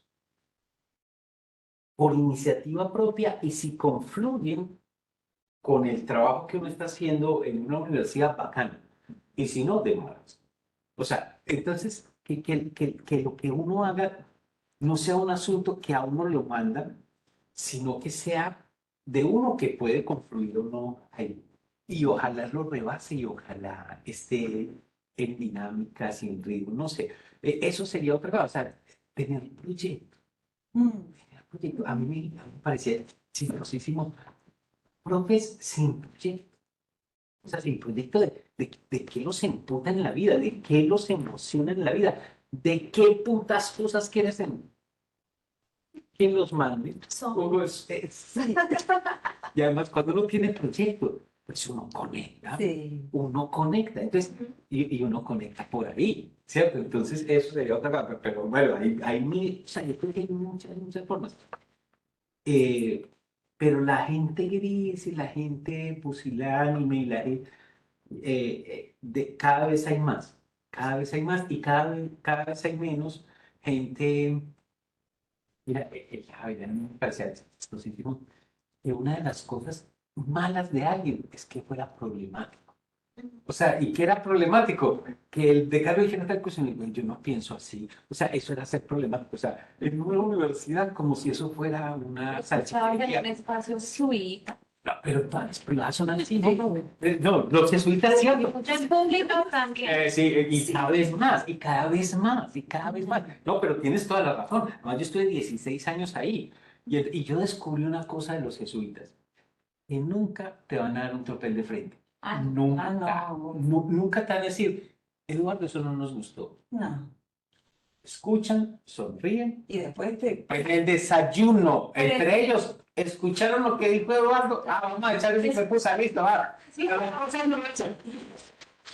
por iniciativa propia y si confluyen con el trabajo que uno está haciendo en una universidad bacana. Y si no, demoras. O sea, entonces, que lo que uno haga no sea un asunto que a uno lo mandan, sino que sea de uno que puede confluir o no ahí. Y ojalá lo rebase y ojalá esté en dinámicas y en ritmo, no sé. Eso sería otra cosa, o sea, tener proyecto. Tener proyecto. A mí me parecía chistosísimo. Profes sin proyecto. O sea, sin proyecto de qué los emputa en la vida, de qué los emociona en la vida, de qué putas cosas quieres en quién los mande. Uno sí. Y además, cuando uno tiene proyecto, pues uno conecta. Sí. Uno conecta. Entonces, y uno conecta por ahí, ¿cierto? Entonces, eso sería otra cosa. Pero bueno, hay mil, o sea, yo creo que hay muchas formas. Eh, pero la gente gris y la gente pusilánime y la gente, cada vez hay más, cada vez hay más y cada vez hay menos gente. Mira, Javier, a mí me parece chistosísimo que una de las cosas malas de alguien es que fuera problemático. O sea, ¿y qué era problemático? Que el decano dijera tal cosa y me dijo, yo no pienso así. O sea, eso era ser problemático. O sea, en una universidad como si eso fuera una Estaba en un salchichería. espacio suite. No, pero todas las privadas son así, ¿no? No, los jesuitas cierto. En público también. Sí, y cada vez más, y cada vez más, y cada vez más. No, pero tienes toda la razón. Además, yo estuve 16 años ahí. Y yo descubrí una cosa de los jesuitas, que nunca te van a dar un tropel de frente. Nunca. no. Nunca te van a decir, Eduardo, eso no nos gustó. No. Escuchan, sonríen. Y después te... En el desayuno, entre ellos, escucharon lo que dijo Eduardo. Ah, vamos a echar ese cosa, listo, va. Sí,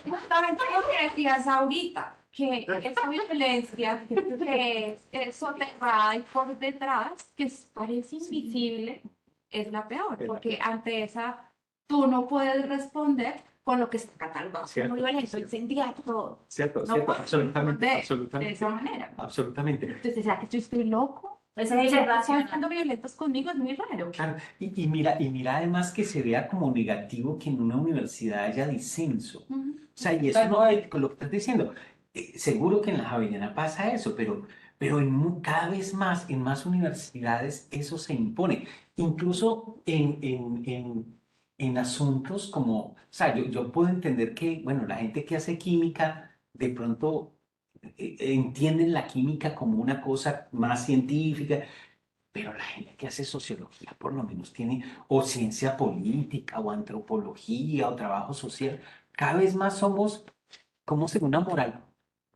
justamente lo que decías ahorita, que esa violencia que es soterrada y por detrás, que parece invisible, es la peor, porque ante esa tú no puedes responder con lo que está catalogado como violento, incendiario, todo. Cierto, No cierto, puedes absolutamente, responder absolutamente. de esa manera. Absolutamente. Entonces, ¿será que yo estoy loco? Esa Ellos observación. están siendo violentos conmigo, es muy raro. Claro, y mira además que se vea como negativo que en una universidad haya disenso. O sea, y eso no es con lo que estás diciendo. Seguro que en la Javeriana pasa eso, pero cada vez más, en más universidades, eso se impone. Incluso en asuntos como, o sea, yo puedo entender que, bueno, la gente que hace química, de pronto entienden la química como una cosa más científica, pero la gente que hace sociología por lo menos tiene o ciencia política o antropología o trabajo social. Cada vez más somos como según una moral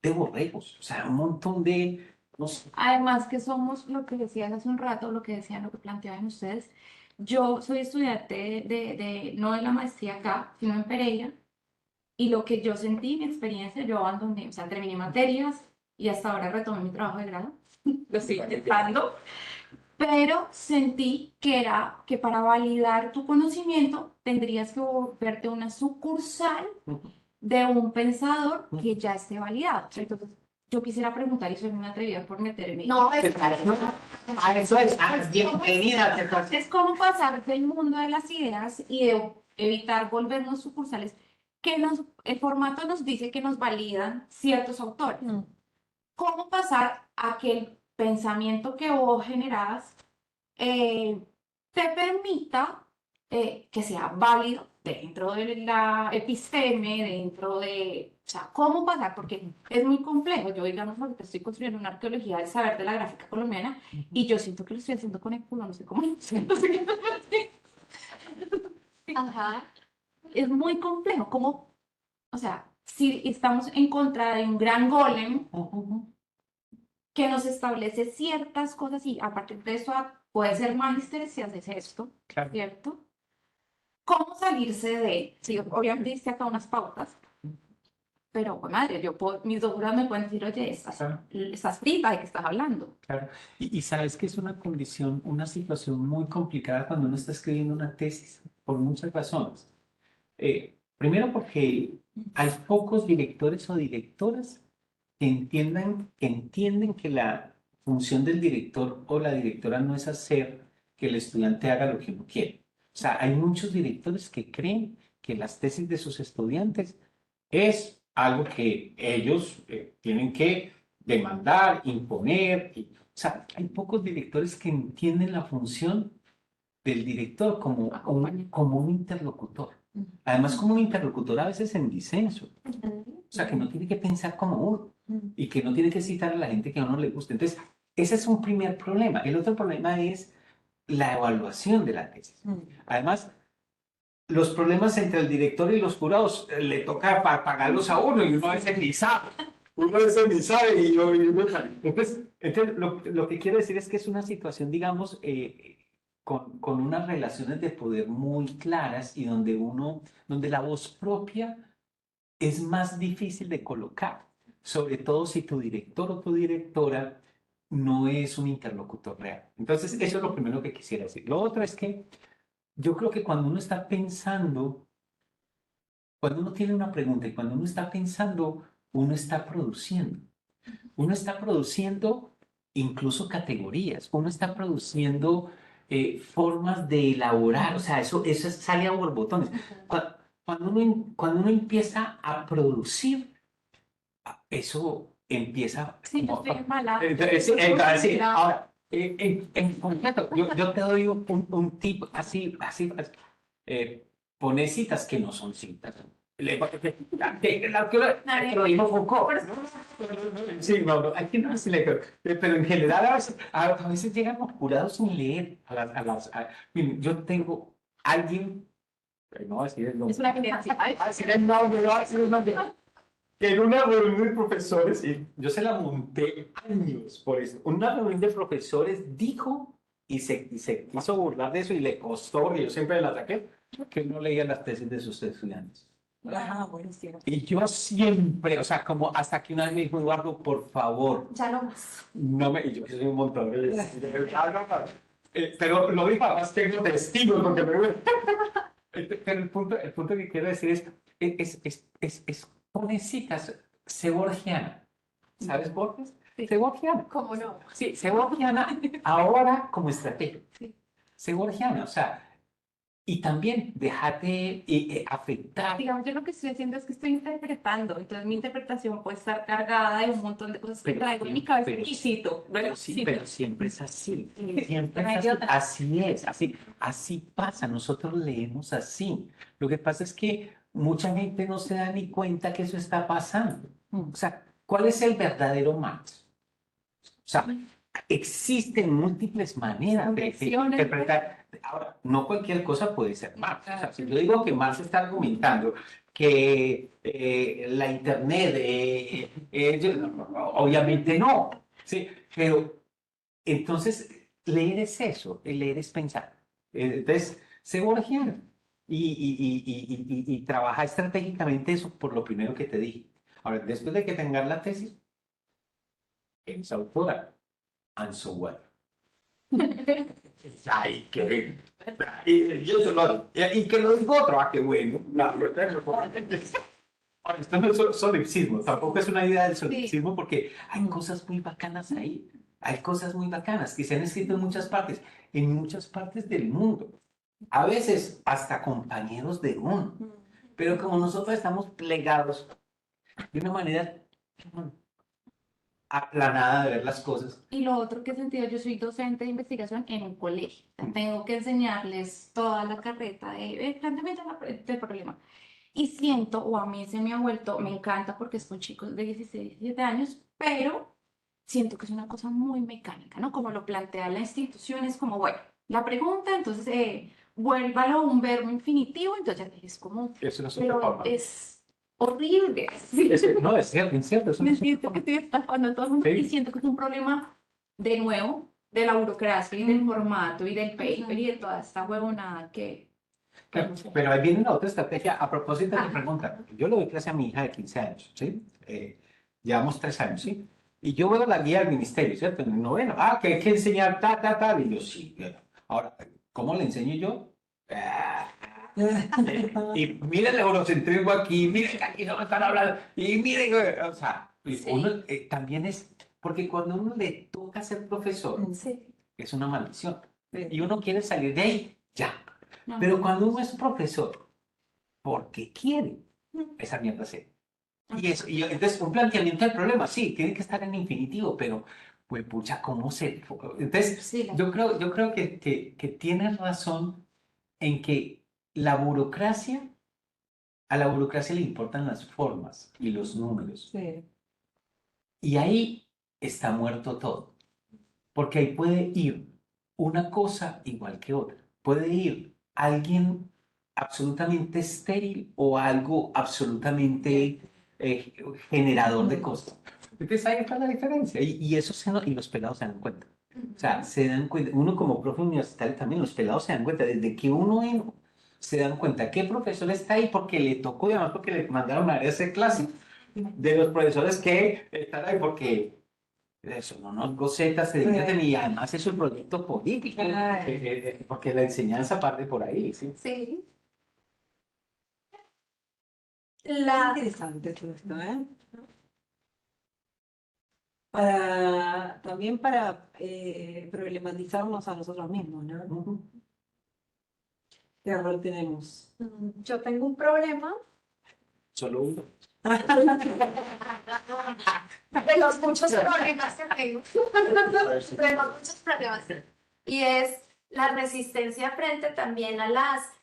de borregos. O sea, un montón de... No sé. Además que somos lo que decías hace un rato, lo que decían, lo que planteaban ustedes. Yo soy estudiante no de la maestría acá, sino en Pereira, Y lo que yo sentí, mi experiencia, yo abandoné, o sea, terminé materias y hasta ahora retomé mi trabajo de grado, lo estoy intentando, pero sentí que era que para validar tu conocimiento tendrías que volverte una sucursal de un pensador que ya esté validado. Entonces, yo quisiera preguntar, y soy muy atrevida por meterme. No, es Eso es, bienvenida. Es cómo pasar del mundo de las ideas y de evitar volvernos sucursales, que el formato nos dice que nos validan ciertos autores. ¿Cómo pasar a que el pensamiento que vos generás te permita que sea válido dentro de la episteme, dentro de, o sea, cómo pasar, porque es muy complejo. Yo, digamos, ahorita estoy construyendo una arqueología del saber de la gráfica colombiana y yo siento que lo estoy haciendo con el culo, no sé cómo lo siento. Ajá. Es muy complejo, como, o sea, si estamos en contra de un gran golem que nos establece ciertas cosas y a partir de eso puede ser magíster si haces esto, Claro. ¿cierto? ¿Cómo salirse de? Sí, obviamente diste acá unas pautas, pero, pues, madre, mis dos juras me pueden decir, oye, Claro. estás frita, ¿de qué estás hablando? Claro. Y sabes que es una condición, una situación muy complicada cuando uno está escribiendo una tesis, por muchas razones. Primero porque hay pocos directores o directoras que entienden que la función del director o la directora no es hacer que el estudiante haga lo que uno quiere. O sea, hay muchos directores que creen que las tesis de sus estudiantes es algo que ellos tienen que demandar, imponer. O sea, hay pocos directores que entienden la función del director como un interlocutor. Además, como un interlocutor a veces en disenso. O sea, que no tiene que pensar como uno y que no tiene que citar a la gente que a uno le gusta. Entonces, ese es un primer problema. El otro problema es la evaluación de la tesis. Además, los problemas entre el director y los jurados le toca pagarlos a uno y uno a veces ni sabe. Uno a veces ni sabe entonces lo que quiero decir es que es una situación, digamos, con unas relaciones de poder muy claras y donde la voz propia es más difícil de colocar, sobre todo si tu director o tu directora no es un interlocutor real. Entonces, eso es lo primero que quisiera decir. Lo otro es que yo creo que cuando uno está pensando, cuando uno tiene una pregunta y cuando uno está pensando, uno está produciendo. Uno está produciendo incluso categorías, uno está produciendo formas de elaborar, o sea, eso sale a borbotones. Cuando uno empieza a producir, eso empieza Sí, yo como... estoy mala. Sí, ahora, en concreto, yo te doy un tip así, poner citas que no son citas. Lo dijo Foucault. Sí, no, hay que no decirle, pero en general a veces llegan los jurados sin leer. Miren, yo tengo alguien, no voy a decir el nombre. Es una evidencia. Voy a decir el nombre, no voy a decir el nombre. Que en una reunión de profesores, y yo se la monté años por eso, una reunión de profesores dijo y se quiso burlar de eso y le costó, y yo siempre la ataqué, que no leía las tesis de sus estudiantes. Ah, buenísimo. Y yo siempre, o sea, como hasta que una vez me dijo, Eduardo, por favor, Ya no más. no me, y yo soy un montón, pero lo dijo, además tengo testigos, porque pero el punto que quiero decir es pone citas, sé borgiana. ¿Sabes Borges? Sí. Sé borgiana. ¿Cómo no? Sí, sé borgiana ahora como estrategia. Sí. Sé borgiana, o sea, y también déjate afectar. Digamos, yo lo que estoy haciendo es que estoy interpretando, entonces mi interpretación puede estar cargada de un montón de cosas que Pero traigo en mi siempre- cabeza pero- exquisito, Pero, sí, pero siempre es así. Siempre No es hay así. otra. Así es, así pasa. Nosotros leemos así. Lo que pasa es que mucha gente no se da ni cuenta que eso está pasando. O sea, ¿cuál es el verdadero Marx? O sea, existen múltiples maneras de Conexiones, interpretar. Ahora, no cualquier cosa puede ser Marx. O sea, si yo digo que Marx está argumentando que la Internet, obviamente no. Sí, pero entonces leer es eso, leer es pensar. Entonces, sé borgiano. y trabaja estratégicamente eso por lo primero que te dije. Ahora, después de que tengas la tesis, eres autora, and so what? Ay, qué... yo solo... Y que lo digo otro, qué bueno. Ahora, esto no es solipsismo, tampoco es una idea del solipsismo porque hay cosas muy bacanas ahí. Hay cosas muy bacanas que se han escrito en muchas partes del mundo. A veces hasta compañeros de uno. Pero como nosotros estamos plegados de una manera aplanada de ver las cosas. Y lo otro que he sentido, yo soy docente de investigación en un colegio. O sea, tengo que enseñarles toda la carreta de planteamiento del problema. Y siento, o a mí se me ha vuelto, me encanta porque son chicos de 16, 17 años, pero siento que es una cosa muy mecánica, ¿no? Como lo plantea la institución, es como, bueno, la pregunta, entonces, vuélvalo un verbo infinitivo, entonces ya es como, Eso no es otra pero forma. es horrible. Sí. No, es cierto, eso no Me es siento que otra estoy estafando a todo el mundo Sí. y siento que es un problema, de nuevo, de la burocracia y del formato y del paper y de toda esta huevonada que no sé. Pero ahí viene una otra estrategia. A propósito de tu Ajá. pregunta, yo le doy clase a mi hija de 15 años, ¿sí? Llevamos 3 años, ¿sí? Y yo veo la guía del ministerio, ¿cierto? En el noveno, que hay que enseñar tal. Y yo, sí. Ahora, ¿cómo le enseño yo? Y miren el eurocentrismo aquí, miren que aquí no me están hablando, y miren, o sea, Sí. uno también es, porque cuando a uno le toca ser profesor, Sí. es una maldición. Sí. Y uno quiere salir de ahí, ya. No. Pero cuando uno es profesor, porque quiere, esa mierda se. Y entonces, un planteamiento del problema, sí, tiene que estar en infinitivo, pero, pues, pucha, ¿cómo se...? Entonces, Sí, yo creo que tienes razón en que a la burocracia le importan las formas y los números. Sí. Y ahí está muerto todo. Porque ahí puede ir una cosa igual que otra. Puede ir alguien absolutamente estéril o algo absolutamente eh, generador de cosas. Entonces ahí está la diferencia. Y eso y los pelados se dan cuenta. O sea, se dan cuenta. Uno como profe universitario también, los pelados se dan cuenta. Desde que uno entra, se dan cuenta qué profesor está ahí porque le tocó y además porque le mandaron a ese clase. De los profesores que están ahí porque eso, no nos gocetas, se divierten y además es un proyecto político, porque la enseñanza parte por ahí, ¿sí? Sí. Interesante todo esto, ¿eh? También para problematizarnos a nosotros mismos, ¿no? Ujú. ¿Qué rol tenemos? Yo tengo un problema Solo uno. de los muchos problemas que tengo. De los muchos problemas. Y es la resistencia frente también a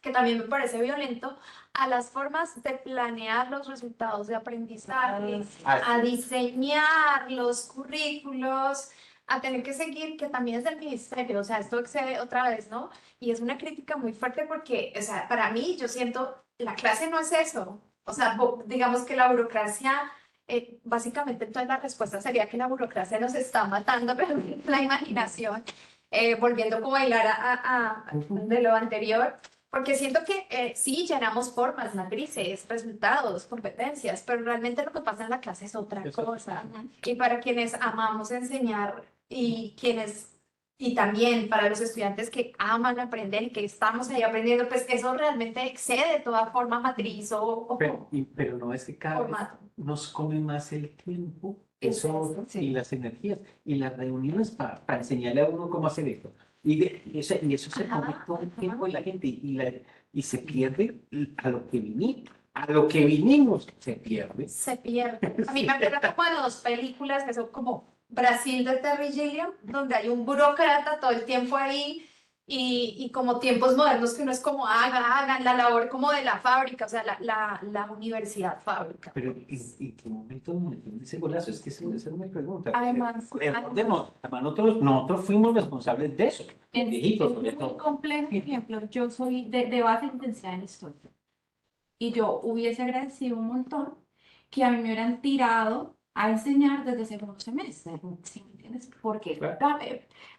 que también me parece violento, a las formas de planear los resultados de aprendizaje, a diseñar los currículos, a tener que seguir, que también es del ministerio, o sea, esto excede otra vez, ¿no? Y es una crítica muy fuerte porque, o sea, para mí, yo siento, la clase no es eso. O sea, digamos que la burocracia, básicamente entonces la respuesta sería que la burocracia nos está matando, pero la imaginación, volviendo como a bailar de lo anterior, porque siento que sí, llenamos formas, matrices, resultados, competencias, pero realmente lo que pasa en la clase es otra cosa. Y para quienes amamos enseñar y también para los estudiantes que aman aprender y que estamos ahí aprendiendo, pues eso realmente excede toda forma matriz o Pero no es que cada vez formato. nos come más el tiempo, Es eso, eso, y las energías, y las reuniones para enseñarle a uno cómo hacer esto. Y eso se come todo el tiempo en la gente, y se pierde a lo que vinimos se pierde. Se pierde. A mí me acuerdo como de dos películas que son como Brasil de Terry Gilliam, donde hay un burócrata todo el tiempo ahí y como tiempos modernos que uno es como hagan la labor como de la fábrica, o sea, la universidad fábrica. Pero ¿en qué momento nos metimos ese golazo? Es que esa es mi pregunta. Además, Recordemos, además, nosotros fuimos responsables de eso, Es, viejitos es sobre muy todo. complejo, por ejemplo, yo soy de base licenciada en historia y yo hubiese agradecido un montón que a mí me hubieran tirado a enseñar desde segundo semestre, ¿sí me entiendes? Porque Claro.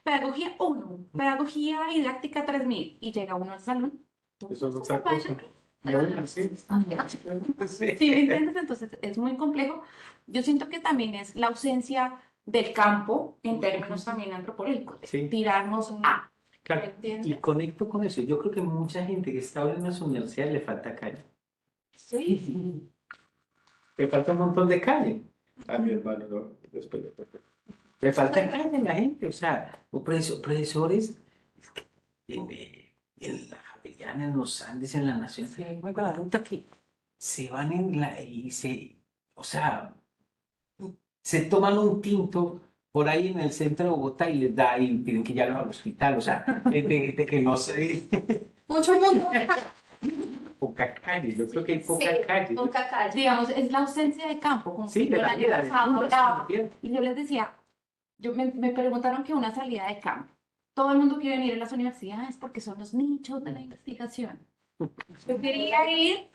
pedagogía 1, pedagogía didáctica 3000 y llega uno al salón Eso es otra cosa. Bueno, sí. Sí. ¿Sí me entiendes? Entonces es muy complejo. Yo siento que también es la ausencia del campo en términos también antropológicos, de Sí. tirarnos a, Claro, ¿me y entiendes? conecto con eso. Yo creo que mucha gente que está ahora en las universidades le falta calle. Sí. Le falta un montón de calle. A mi hermano, no, después. Le falta calle a la gente, o sea, los profesores en la Javeriana, en los Andes, en la Nación, resulta que se van o sea, se toman un tinto por ahí en el centro de Bogotá y les da y tienen que llevarlo al hospital, o sea, de que no sé, Mucho mundo. poca calle, yo creo que hay poca Sí, calle. poca calle. Digamos, es la ausencia de campo, como Sí, que de yo el la año vida, pasado hablaba, de y yo les decía, me preguntaron que una salida de campo. Todo el mundo quiere venir a las universidades porque son los nichos de la investigación. Yo quería ir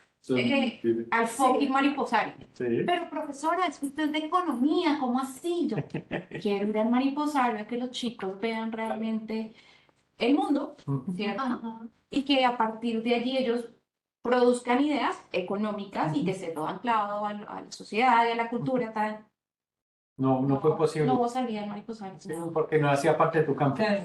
al fucking mariposario. Sí. Pero profesora, es que usted es de economía, ¿cómo así? Yo quiero ir al mariposario a que los chicos vean realmente el mundo, ¿cierto? Ajá. Y que a partir de allí ellos produzcan ideas económicas y que esté todo anclado a la sociedad y a la cultura, tal. No, no fue posible. No hubo salida al mariposario. Sí, porque no hacía parte de tu campo. Claro.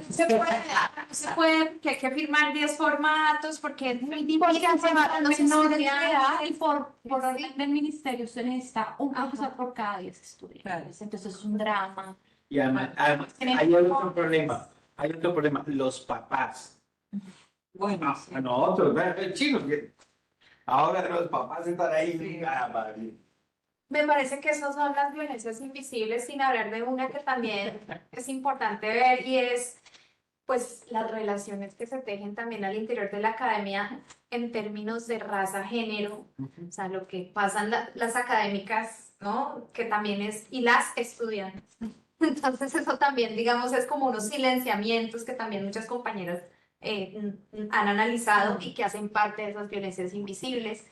Se puede, que hay que firmar 10 formatos porque es muy difícil Porque llevar a los menor de estudiantes. edad, por Sí. orden del ministerio, usted necesita un Ajá. profesor por cada 10 estudiantes. Claro. Entonces es un drama. Y además hay otro problema. Hay otro problema. Los papás. Bueno, sí. A nosotros, chinos. Ahora los papás están ahí. Sí. Madre. Me parece que esas son las violencias invisibles, sin hablar de una que también es importante ver y es pues las relaciones que se tejen también al interior de la academia en términos de raza, género, o sea, lo que pasan las académicas, ¿no? Que también es, y las estudiantes. Entonces eso también, digamos, es como unos silenciamientos que también muchas compañeras han analizado y que hacen parte de esas violencias invisibles.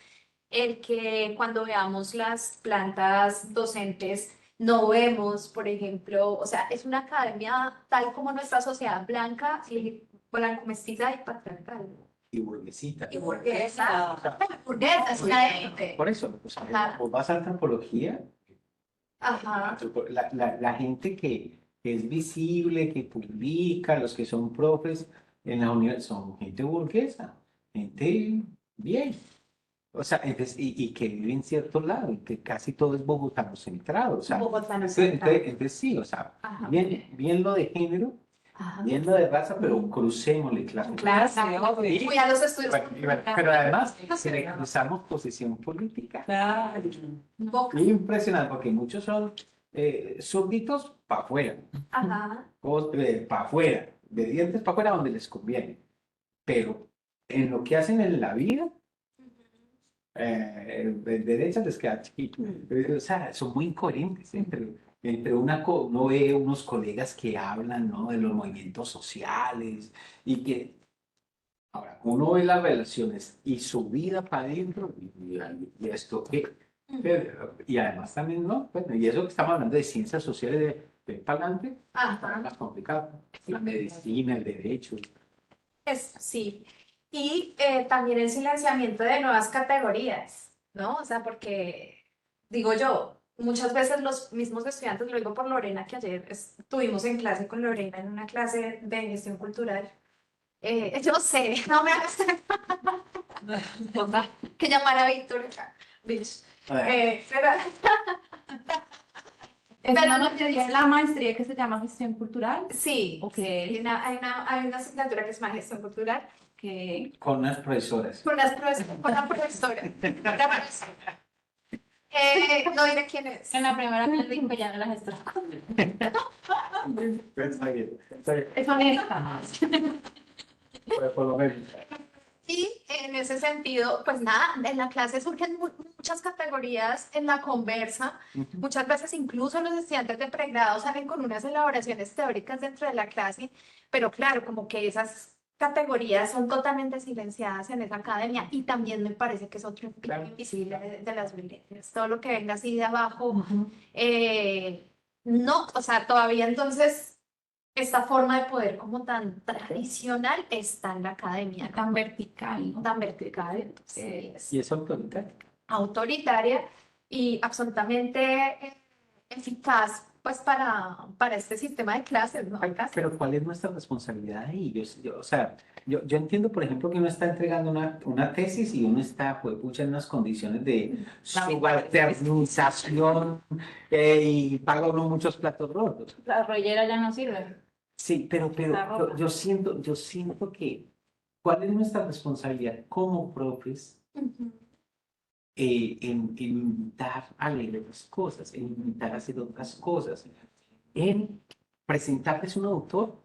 El que cuando veamos las plantas docentes no vemos, por ejemplo, o sea, es una academia tal como nuestra sociedad blanca, blanco mestiza y patriarcal. Y burguesita. Y burguesa, burguesa, es una élite. Por eso, o sea, Ajá. vos vas a antropología, Ajá. la gente que es visible, que publica, los que son profes en la universidad, son gente burguesa, gente bien. O sea, entonces, y que vive en cierto lado, y que casi todo es bogotano centrado. O sea, Bogotano entonces sí, o sea, Ajá. bien lo de género, Ajá. bien lo de raza, pero crucémosle clase. Clase, obvio. Fui a los estudios. Pero además, si le cruzamos posición política, Claro. Boca. impresionante, porque muchos son súbditos para afuera, Ajá. para afuera, de dientes para afuera donde les conviene. Pero en lo que hacen en la vida, de derecha les queda chiquito. O sea, son muy incoherentes. Uno ve unos colegas que hablan, ¿no?, de los movimientos sociales y que ahora uno ve las relaciones y su vida para adentro y esto que y además también, ¿no? Bueno, y eso que estamos hablando de ciencias sociales de para adelante, Ajá. más complicado. La medicina, el derecho. Sí. Y también el silenciamiento de nuevas categorías, ¿no? O sea, porque, digo yo, muchas veces los mismos estudiantes, lo digo por Lorena, que ayer estuvimos en clase con Lorena, en una clase de gestión cultural. Yo sé, no me hagas que llamar a Víctor, bitch. Pero, Es Pero una no, materia de la maestría que se llama gestión cultural. sí, Ok. hay una asignatura que es más gestión cultural. Que Con unas profesoras. Con con la profesora. La profesora. No diré quién es. en la primera que dijo ya no las gestora. Está bien, está bien. Es honesta. Pues por lo menos. Y en ese sentido, pues nada, en la clase surgen muchas categorías en la conversa. Muchas veces incluso los estudiantes de pregrado salen con unas elaboraciones teóricas dentro de la clase, pero claro, como que esas categorías son totalmente silenciadas en esa academia y también me parece que es otro Claro. invisible de las violencias. Todo lo que venga así de abajo, no, o sea, todavía entonces esta forma de poder como tan tradicional está en la academia, Tan vertical, ¿no? tan vertical, entonces, Y es autoritario. autoritaria y absolutamente eficaz pues para este sistema de clases, ¿no? Pero ¿cuál es nuestra responsabilidad ahí? O sea, yo entiendo, por ejemplo, que uno está entregando una tesis y uno está, pues, pucha, en unas condiciones de subalternización y paga uno muchos platos rotos. La rollera ya no sirve. Sí, pero La ropa. yo siento que, ¿cuál es nuestra responsabilidad como profes Ujú. en invitar a leer las cosas, en invitar a hacer otras cosas, en presentarles un autor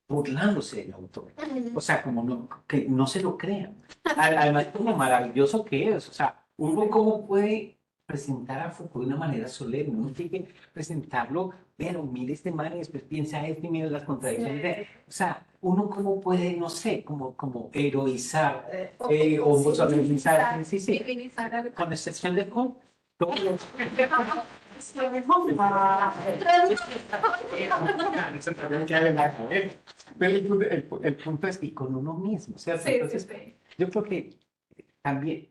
burlándose del autor? O sea, como no, que no se lo crean. Además, lo maravilloso que es. O sea, uno cómo puede presentar a Foucault de una manera solemne. Uno tiene que presentarlo, pero mire este man y después piensa esto y mira las contradicciones. O sea, uno cómo puede, no sé, como heroizar o solemnizar. Sí, sí. Con excepción de Hobbes. Todos los- Pero el punto es, y con uno mismo, ¿cierto? Sí, sí, Entonces, sí. yo creo que también,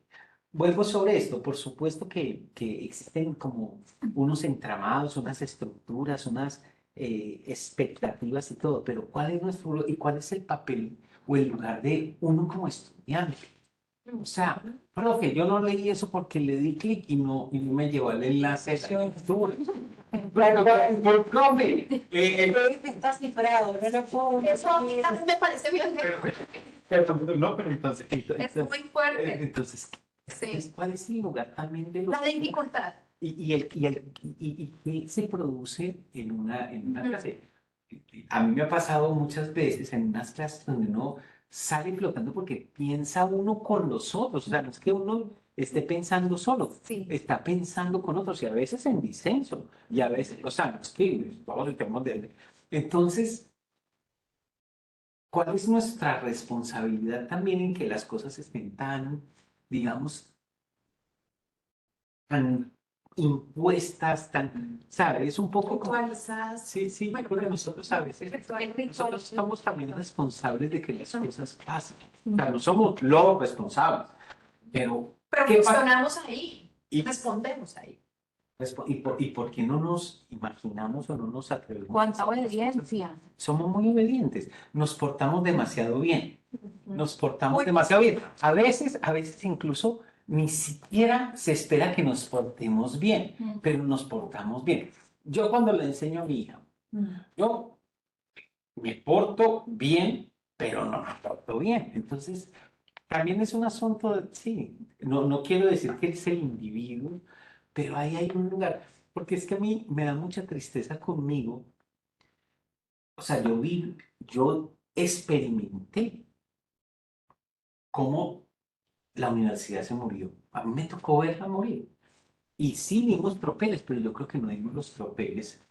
vuelvo sobre esto, por supuesto que existen como unos entramados, unas estructuras, unas expectativas y todo, pero ¿cuál es nuestro, y cuál es el papel o el lugar de uno como estudiante? O sea, profe, yo no leí eso porque le di clic y no me llevó al enlace de la lectura. Bueno, profe, Está cifrado, no lo puedo Eso a mí también me parece bien. no, pero entonces, Es muy fuerte. entonces, Sí. ¿cuál es el lugar también de los... La dificultad. y qué se produce en una Ujú. clase? A mí me ha pasado muchas veces en unas clases donde uno sale flotando porque piensa uno con los otros, o sea, no es que uno esté pensando solo, Sí. está pensando con otros y a veces en disenso, y a veces, o sea, no es que todos tenemos de... Entonces, ¿cuál es nuestra responsabilidad también en que las cosas estén tan, digamos, tan impuestas, tan, ¿sabes? Es un poco como... Ritualizadas. Sí, sí, Bueno, porque nosotros a veces, nosotros somos también responsables de que las cosas pasen. O sea, no somos los responsables, pero Pero ¿qué pasa? funcionamos ahí. Y, Respondemos ahí. y por qué no nos imaginamos o no nos atrevemos? Cuánta a hacer las cosas? obediencia. Somos muy obedientes, nos portamos demasiado bien. Nos portamos Muy demasiado bien. A veces incluso ni siquiera se espera que nos portemos bien, pero nos portamos bien. Yo cuando le enseño a mi hija, yo me porto bien, pero no me porto bien. Entonces, también es un asunto de, sí, no quiero decir que es el individuo, pero ahí hay un lugar, porque es que a mí me da mucha tristeza conmigo. O sea, yo experimenté cómo la universidad se murió. A mí me tocó verla morir. Y sí dimos tropeles, pero yo creo que no dimos los tropeles.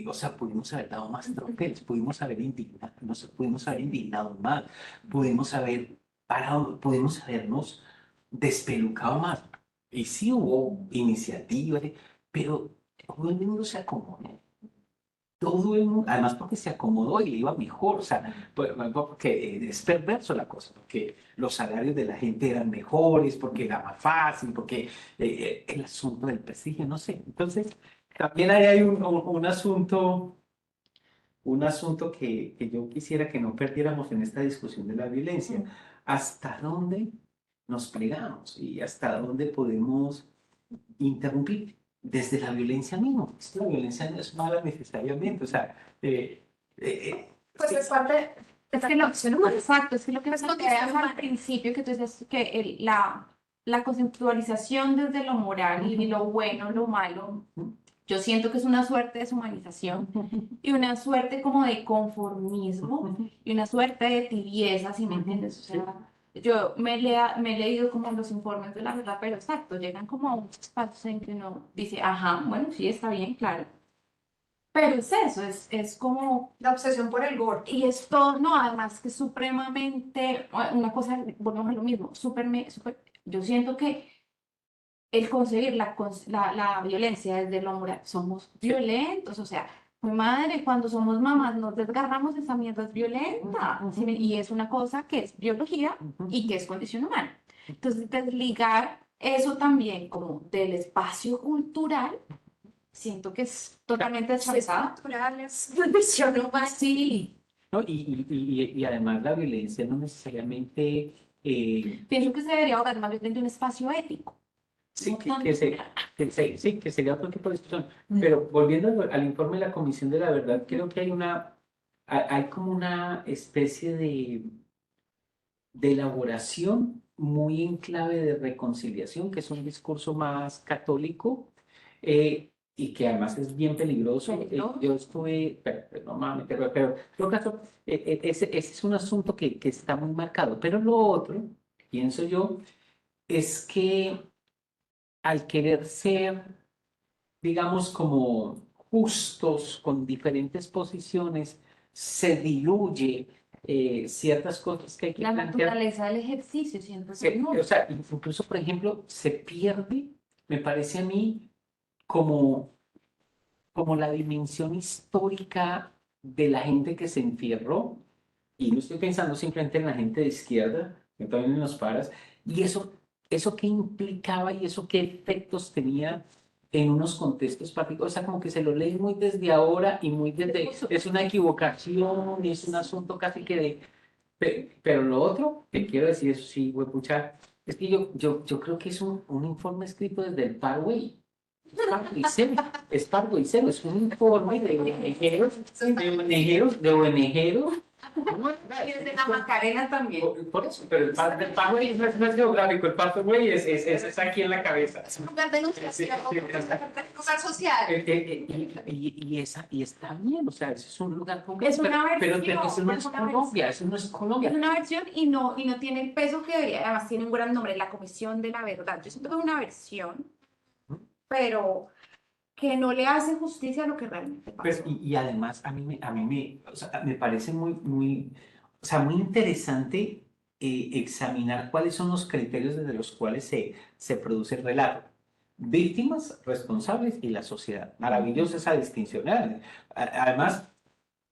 O sea, pudimos haber dado más tropeles, pudimos haber indignado más, pudimos haber parado, pudimos habernos despelucado más. Y sí hubo iniciativas, pero todo el mundo se acomodó. Todo el mundo, además porque se acomodó y le iba mejor, o sea, porque es perverso la cosa, porque los salarios de la gente eran mejores, porque era más fácil, porque el asunto del prestigio, no sé. Entonces, también ahí hay un asunto que yo quisiera que no perdiéramos en esta discusión de la violencia. ¿Hasta dónde nos plegamos y hasta dónde podemos interrumpir desde la violencia misma? Es que la violencia no es mala necesariamente, o sea, Pues sí, es parte Es de que la lo, acción humana. exacto, es que lo que Es planteabas condición al humana. principio, que tú decías que la conceptualización desde lo moral y lo bueno, lo malo, yo siento que es una suerte de deshumanización y una suerte como de conformismo y una suerte de tibieza, ¿si me entiendes? O sea, yo me he leído como los informes de la verdad, pero exacto, llegan como a un espacio en que uno dice, ajá, bueno, sí, está bien, claro. Pero es eso, es como La obsesión por el gore. y esto, no, además que es supremamente, una cosa, volvemos a lo mismo, yo siento que el concebir la violencia desde lo moral, somos violentos, o sea, Mi madre, cuando somos mamás nos desgarramos, esa mierda es violenta. ¿Sí y es una cosa que es biología y que es condición humana. Entonces, desligar eso también como del espacio cultural, siento que es totalmente Es desfasado. natural, es condición humana. Sí, ¿no? Y además la violencia no necesariamente, pienso que se debería ahogar más bien de un espacio ético. sí, No que, tanto- sí, que sería otro tipo de discusión. Mm. Pero volviendo al informe de la Comisión de la Verdad, creo que hay como una especie de elaboración muy en clave de reconciliación, que es un discurso más católico y que además es bien peligroso. Peligroso. Yo estuve, no me voy a meter, pero en todo caso, ese es un asunto que está muy marcado. Pero lo otro, pienso yo, es que al querer ser, digamos, como justos con diferentes posiciones, se diluye ciertas cosas que hay que La plantear. naturaleza del ejercicio, siento que no. O sea, incluso, por ejemplo, se pierde, me parece a mí, como, como la dimensión histórica de la gente que se enfierró. Y no estoy pensando simplemente en la gente de izquierda, que también en los paras. Y eso qué implicaba y eso qué efectos tenía en unos contextos particulares. O sea, como que se lo lee muy desde ahora y muy desde... Es una equivocación, es un asunto casi que de pero lo otro que quiero decir, eso sí, huepucha, es que yo creo que es un informe escrito desde el Paraguay. Es Pargo y Cero, es un informe de ONGeros. Y desde la Macarena también. Por eso, pero el Paraguay no es geográfico, el Paraguay es aquí en la cabeza. Es un lugar de enunciación, Sí, es un lugar social. Y está bien, o sea, eso es un lugar Es una pero versión, eso no es es una Colombia, eso no es Colombia. Es una versión y no tiene el peso que debería. Además, tiene un gran nombre, la Comisión de la Verdad. Yo siento que es una versión, pero que no le hace justicia a lo que realmente Pues, pasó. y además o sea, me parece o sea, muy interesante examinar cuáles son los criterios desde los cuales se produce el relato. Víctimas, responsables y la sociedad. Maravillosa esa distinción. Además,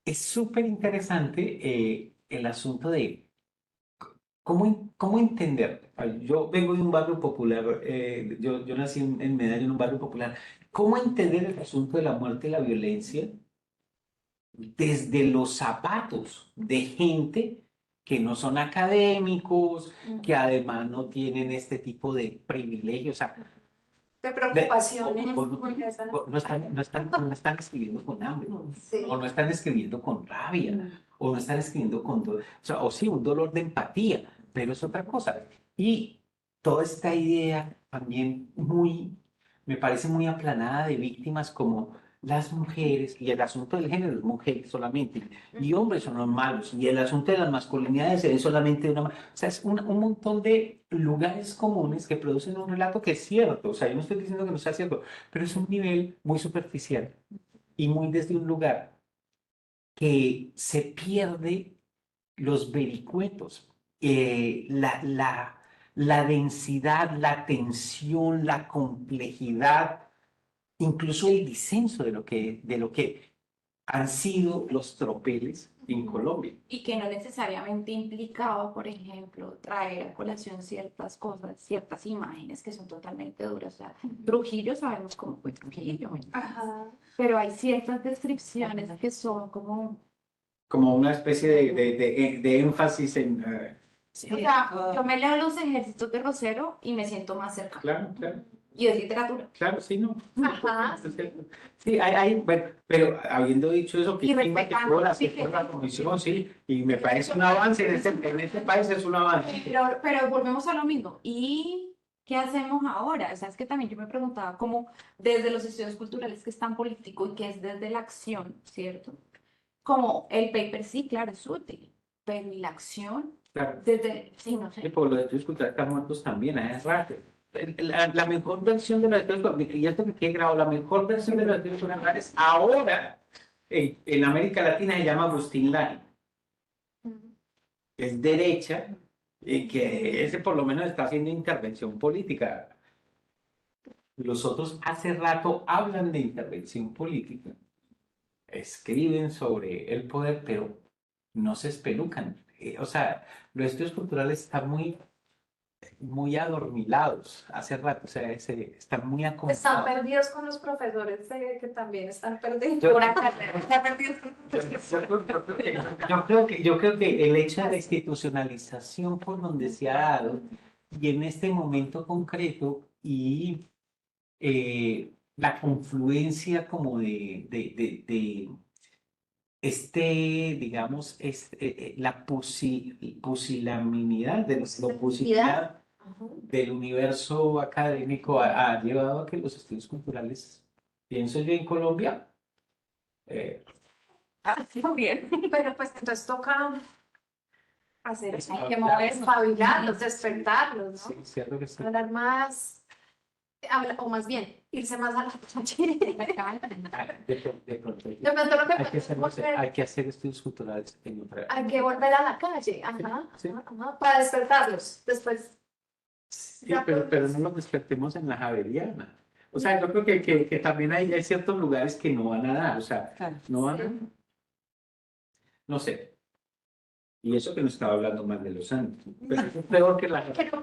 es súper interesante el asunto de cómo entender. Yo vengo de un barrio popular, yo nací en Medellín, en un barrio popular. ¿Cómo entender el asunto de la muerte y la violencia desde los zapatos de gente que no son académicos, que además no tienen este tipo de privilegios? O sea, De preocupaciones. no están escribiendo con hambre, Sí. o no están escribiendo con rabia, o no están escribiendo o sea, o sí, un dolor de empatía, pero es otra cosa. Y toda esta idea también me parece muy aplanada de víctimas como las mujeres, y el asunto del género es mujeres solamente, y hombres son los malos, y el asunto de las masculinidades es solamente una... O sea, es un montón de lugares comunes que producen un relato que es cierto, o sea, yo no estoy diciendo que no sea cierto, pero es un nivel muy superficial y muy desde un lugar que se pierde los vericuetos, la densidad, la tensión, la complejidad, incluso el disenso de lo que han sido los tropeles en Colombia. Y que no necesariamente implicaba, por ejemplo, traer a colación ciertas cosas, ciertas imágenes que son totalmente duras. O sea, Trujillo sabemos cómo fue Trujillo, Ajá. pero hay ciertas descripciones que son como... Como una especie de énfasis en... O sea, yo me leo Los Ejércitos de Rosero y me siento más cerca. claro, claro. Y es literatura. Claro, sí, no. Ajá. Sí, bueno, pero habiendo dicho eso, que Y chimba que respetando, fue la comisión, sí, y me parece un avance, en este país es un avance. Pero volvemos a lo mismo. ¿Y qué hacemos ahora? O sea, es que también yo me preguntaba cómo desde los estudios culturales que es tan político y que es desde la acción, ¿cierto? Como el paper sí, claro, es útil, pero ¿y la acción? Claro, Desde, sí, no y sé. por los estudios culturales están muertos también, es rato. La mejor versión de los estudios culturales, y esto que quede grabado, la mejor versión de los estudios culturales ahora en América Latina se llama Agustín Laje. Es derecha, que ese por lo menos está haciendo intervención política. Los otros hace rato hablan de intervención política escriben sobre el poder, pero no se espelucan. O sea, los estudios culturales están muy adormilados hace rato, o sea, están muy Están acomodados. perdidos con los profesores que también están perdidos. Yo- Una carrera. Están perdidos con los profesores. Yo creo que el hecho de la institucionalización por donde se ha dado y en este momento concreto y la confluencia como de digamos, la pusilanimidad, de la posibilidad del universo académico ha llevado a que los estudios culturales, pienso yo en Colombia, eh, Muy bien. Pero pues entonces toca hacer, hay que Espabilar. espabilarlos, despertarlos, ¿no? sí, cierto que sí. Hablar más, o más bien, irse más a la calle. De pronto De pronto lo que hay que podemos hay que hacer estudios culturales en otra. hay que volver a la calle, ajá, Sí. ajá, ajá, para despertarlos. Después, Sí, pero no nos despertemos en la Javeriana. O sea, yo creo que también hay ciertos lugares que no van a dar, o sea, Claro. no van a, no sé. Y eso que no estaba hablando mal de los Andes, pero es peor que la pero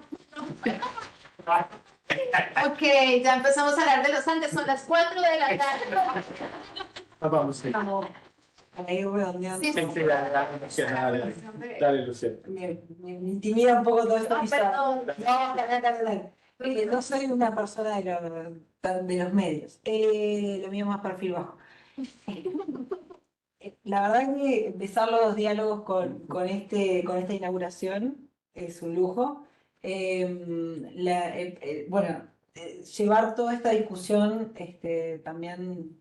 ok, ya empezamos a hablar de los Andes, son las 4 de la tarde. Vamos a ir. Vamos. Para ir redondeando. Sí, Sí, dale, dale, Lucía. Me intimida un poco todo esto. Ah, quizá. perdón. No, dale. No soy una persona de los medios. Lo mío más perfil bajo. La verdad que empezar los diálogos con esta inauguración es un lujo. Bueno, llevar toda esta discusión también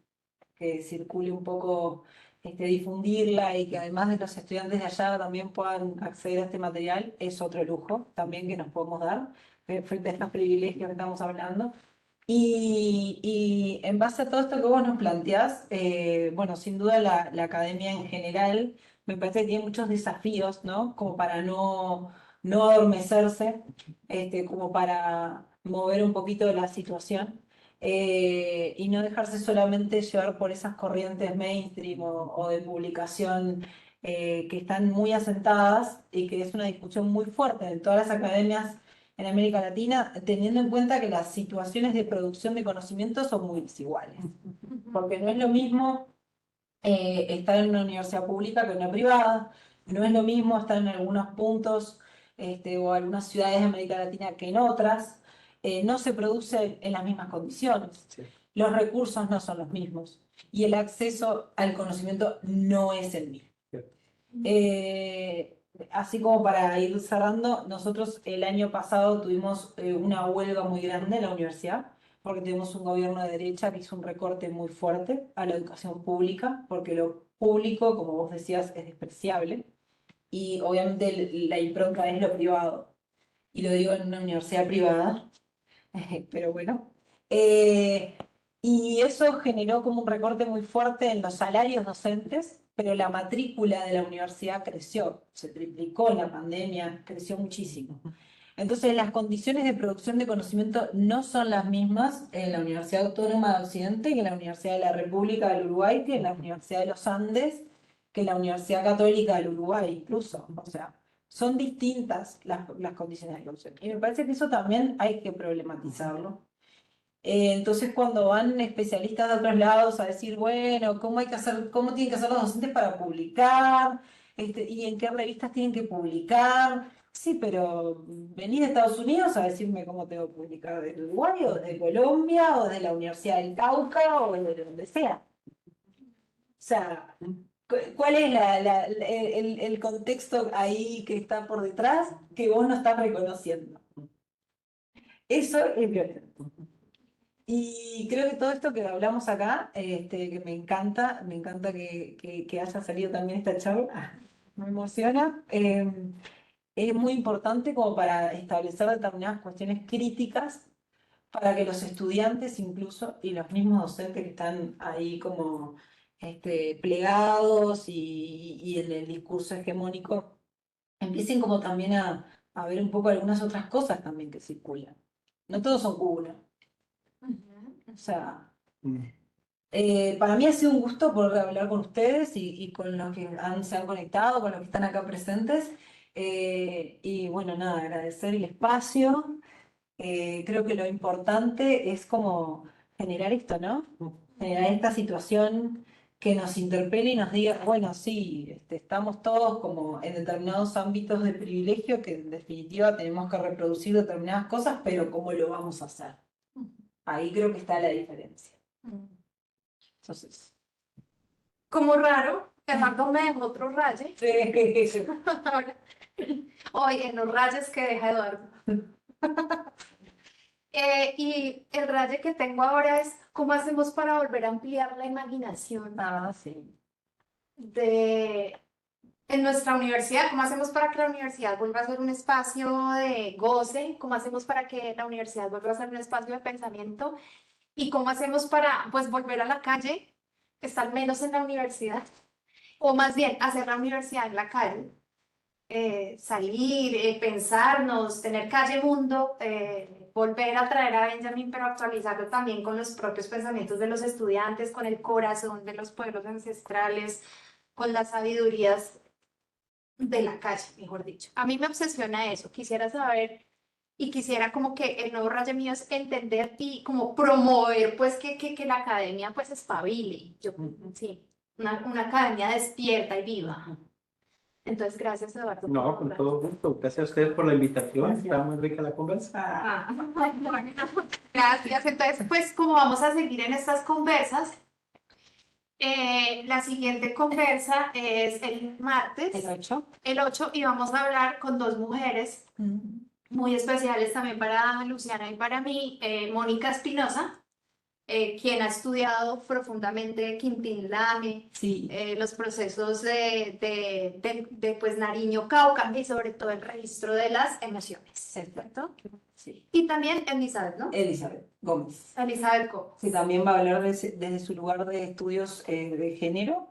que circule un poco, difundirla y que además de los estudiantes de allá también puedan acceder a este material es otro lujo también que nos podemos dar frente a estos privilegios que estamos hablando. Y en base a todo esto que vos nos planteás, bueno, sin duda la academia en general me parece que tiene muchos desafíos, ¿no? Como para no adormecerse, como para mover un poquito la situación y no dejarse solamente llevar por esas corrientes mainstream o de publicación que están muy asentadas y que es una discusión muy fuerte en todas las academias en América Latina, teniendo en cuenta que las situaciones de producción de conocimiento son muy desiguales. Porque no es lo mismo estar en una universidad pública que en una privada, no es lo mismo estar en algunos puntos o algunas ciudades de América Latina que en otras, no se produce en las mismas condiciones, Sí. los recursos no son los mismos y el acceso al conocimiento no es el mismo. Así como para ir cerrando, nosotros el año pasado tuvimos una huelga muy grande en la universidad, porque tenemos un gobierno de derecha que hizo un recorte muy fuerte a la educación pública, porque lo público, como vos decías, es despreciable, y obviamente la impronta es lo privado, y lo digo en una universidad privada, pero bueno. Y eso generó como un recorte muy fuerte en los salarios docentes, pero la matrícula de la universidad creció, se triplicó en la pandemia, creció muchísimo. Entonces, las condiciones de producción de conocimiento no son las mismas en la Universidad Autónoma de Occidente que en la Universidad de la República del Uruguay, que en la Universidad de los Andes, que en la Universidad Católica del Uruguay, incluso. O sea, son distintas las condiciones de producción. Y me parece que eso también hay que problematizarlo. Entonces, cuando van especialistas de otros lados a decir, bueno, ¿cómo hay que hacer, cómo tienen que hacer los docentes para publicar? ¿Y en qué revistas tienen que publicar? Sí, pero venís de Estados Unidos a decirme cómo tengo que publicar de Uruguay, o de Colombia, o de la Universidad del Cauca, o de donde sea. O sea, ¿cuál es el contexto ahí que está por detrás que vos no estás reconociendo? Eso es violento. Y creo que todo esto que hablamos acá, que me encanta que haya salido también esta charla, me emociona, es muy importante como para establecer determinadas cuestiones críticas para que los estudiantes incluso y los mismos docentes que están ahí como plegados y en el discurso hegemónico empiecen como también a ver un poco algunas otras cosas también que circulan. No todos son curas. O sea, Mm. Para mí ha sido un gusto poder hablar con ustedes y con los que se han conectado, con los que están acá presentes. Y bueno, nada, agradecer el espacio. Creo que lo importante es como generar esto, ¿no? Generar esta situación que nos interpele y nos diga, bueno, sí, estamos todos como en determinados ámbitos de privilegio que en definitiva tenemos que reproducir determinadas cosas, pero ¿cómo lo vamos a hacer? Ahí creo que está la diferencia. Entonces, Como raro, Gerardo me dejó otro raye. sí. Ahora, hoy en los rayes que deja Eduardo. Y el raye que tengo ahora es cómo hacemos para volver a ampliar la imaginación Ah, sí. en nuestra universidad, cómo hacemos para que la universidad vuelva a ser un espacio de goce, cómo hacemos para que la universidad vuelva a ser un espacio de pensamiento y cómo hacemos para pues volver a la calle, estar menos en la universidad, o más bien hacer la universidad en la calle. Salir, pensarnos, tener calle mundo, volver a traer a Benjamin, pero actualizarlo también con los propios pensamientos de los estudiantes, con el corazón de los pueblos ancestrales, con las sabidurías de la calle, mejor dicho. A mí me obsesiona eso, quisiera saber y quisiera como que el nuevo rayo mío es entender y como promover pues que la academia pues espabile, yo, sí, una academia despierta y viva. Entonces, gracias, Eduardo. No, con todo gusto. Gracias a ustedes por la invitación. Gracias. Está muy rica la conversa. Bueno, gracias. Entonces, pues como vamos a seguir en estas conversas, la siguiente conversa es el martes, ¿El 8? el 8, y vamos a hablar con dos mujeres muy especiales también para Luciana y para mí, Mónica Espinosa, quien ha estudiado profundamente Quintín Lame, Sí. los procesos pues, Nariño-Cauca y sobre todo el registro de las emociones, ¿cierto? Sí. Y también Elizabeth, ¿no? Elizabeth Gómez. Elizabeth Gómez. Sí, también va a hablar desde su lugar de estudios de género.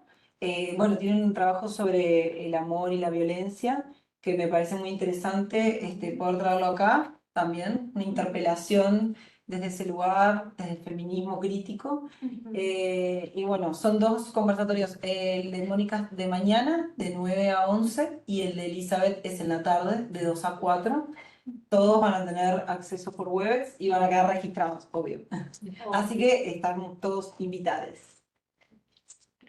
Bueno, tienen un trabajo sobre el amor y la violencia que me parece muy interesante poder traerlo acá también, una interpelación desde ese lugar, desde el feminismo crítico. Y bueno, son dos conversatorios, el de Mónica de mañana, de 9 a 11, y el de Elizabeth es en la tarde, de 2 a 4. Todos van a tener acceso por Webex y van a quedar registrados, obvio. Así que están todos invitados.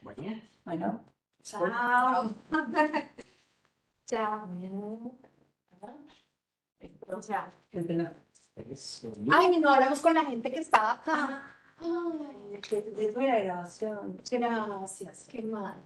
Bueno. Chao. Chao. Chao. Eso. Ay, no hablamos con la gente que estaba acá. Ay, Es la grabación. gracias, qué mal.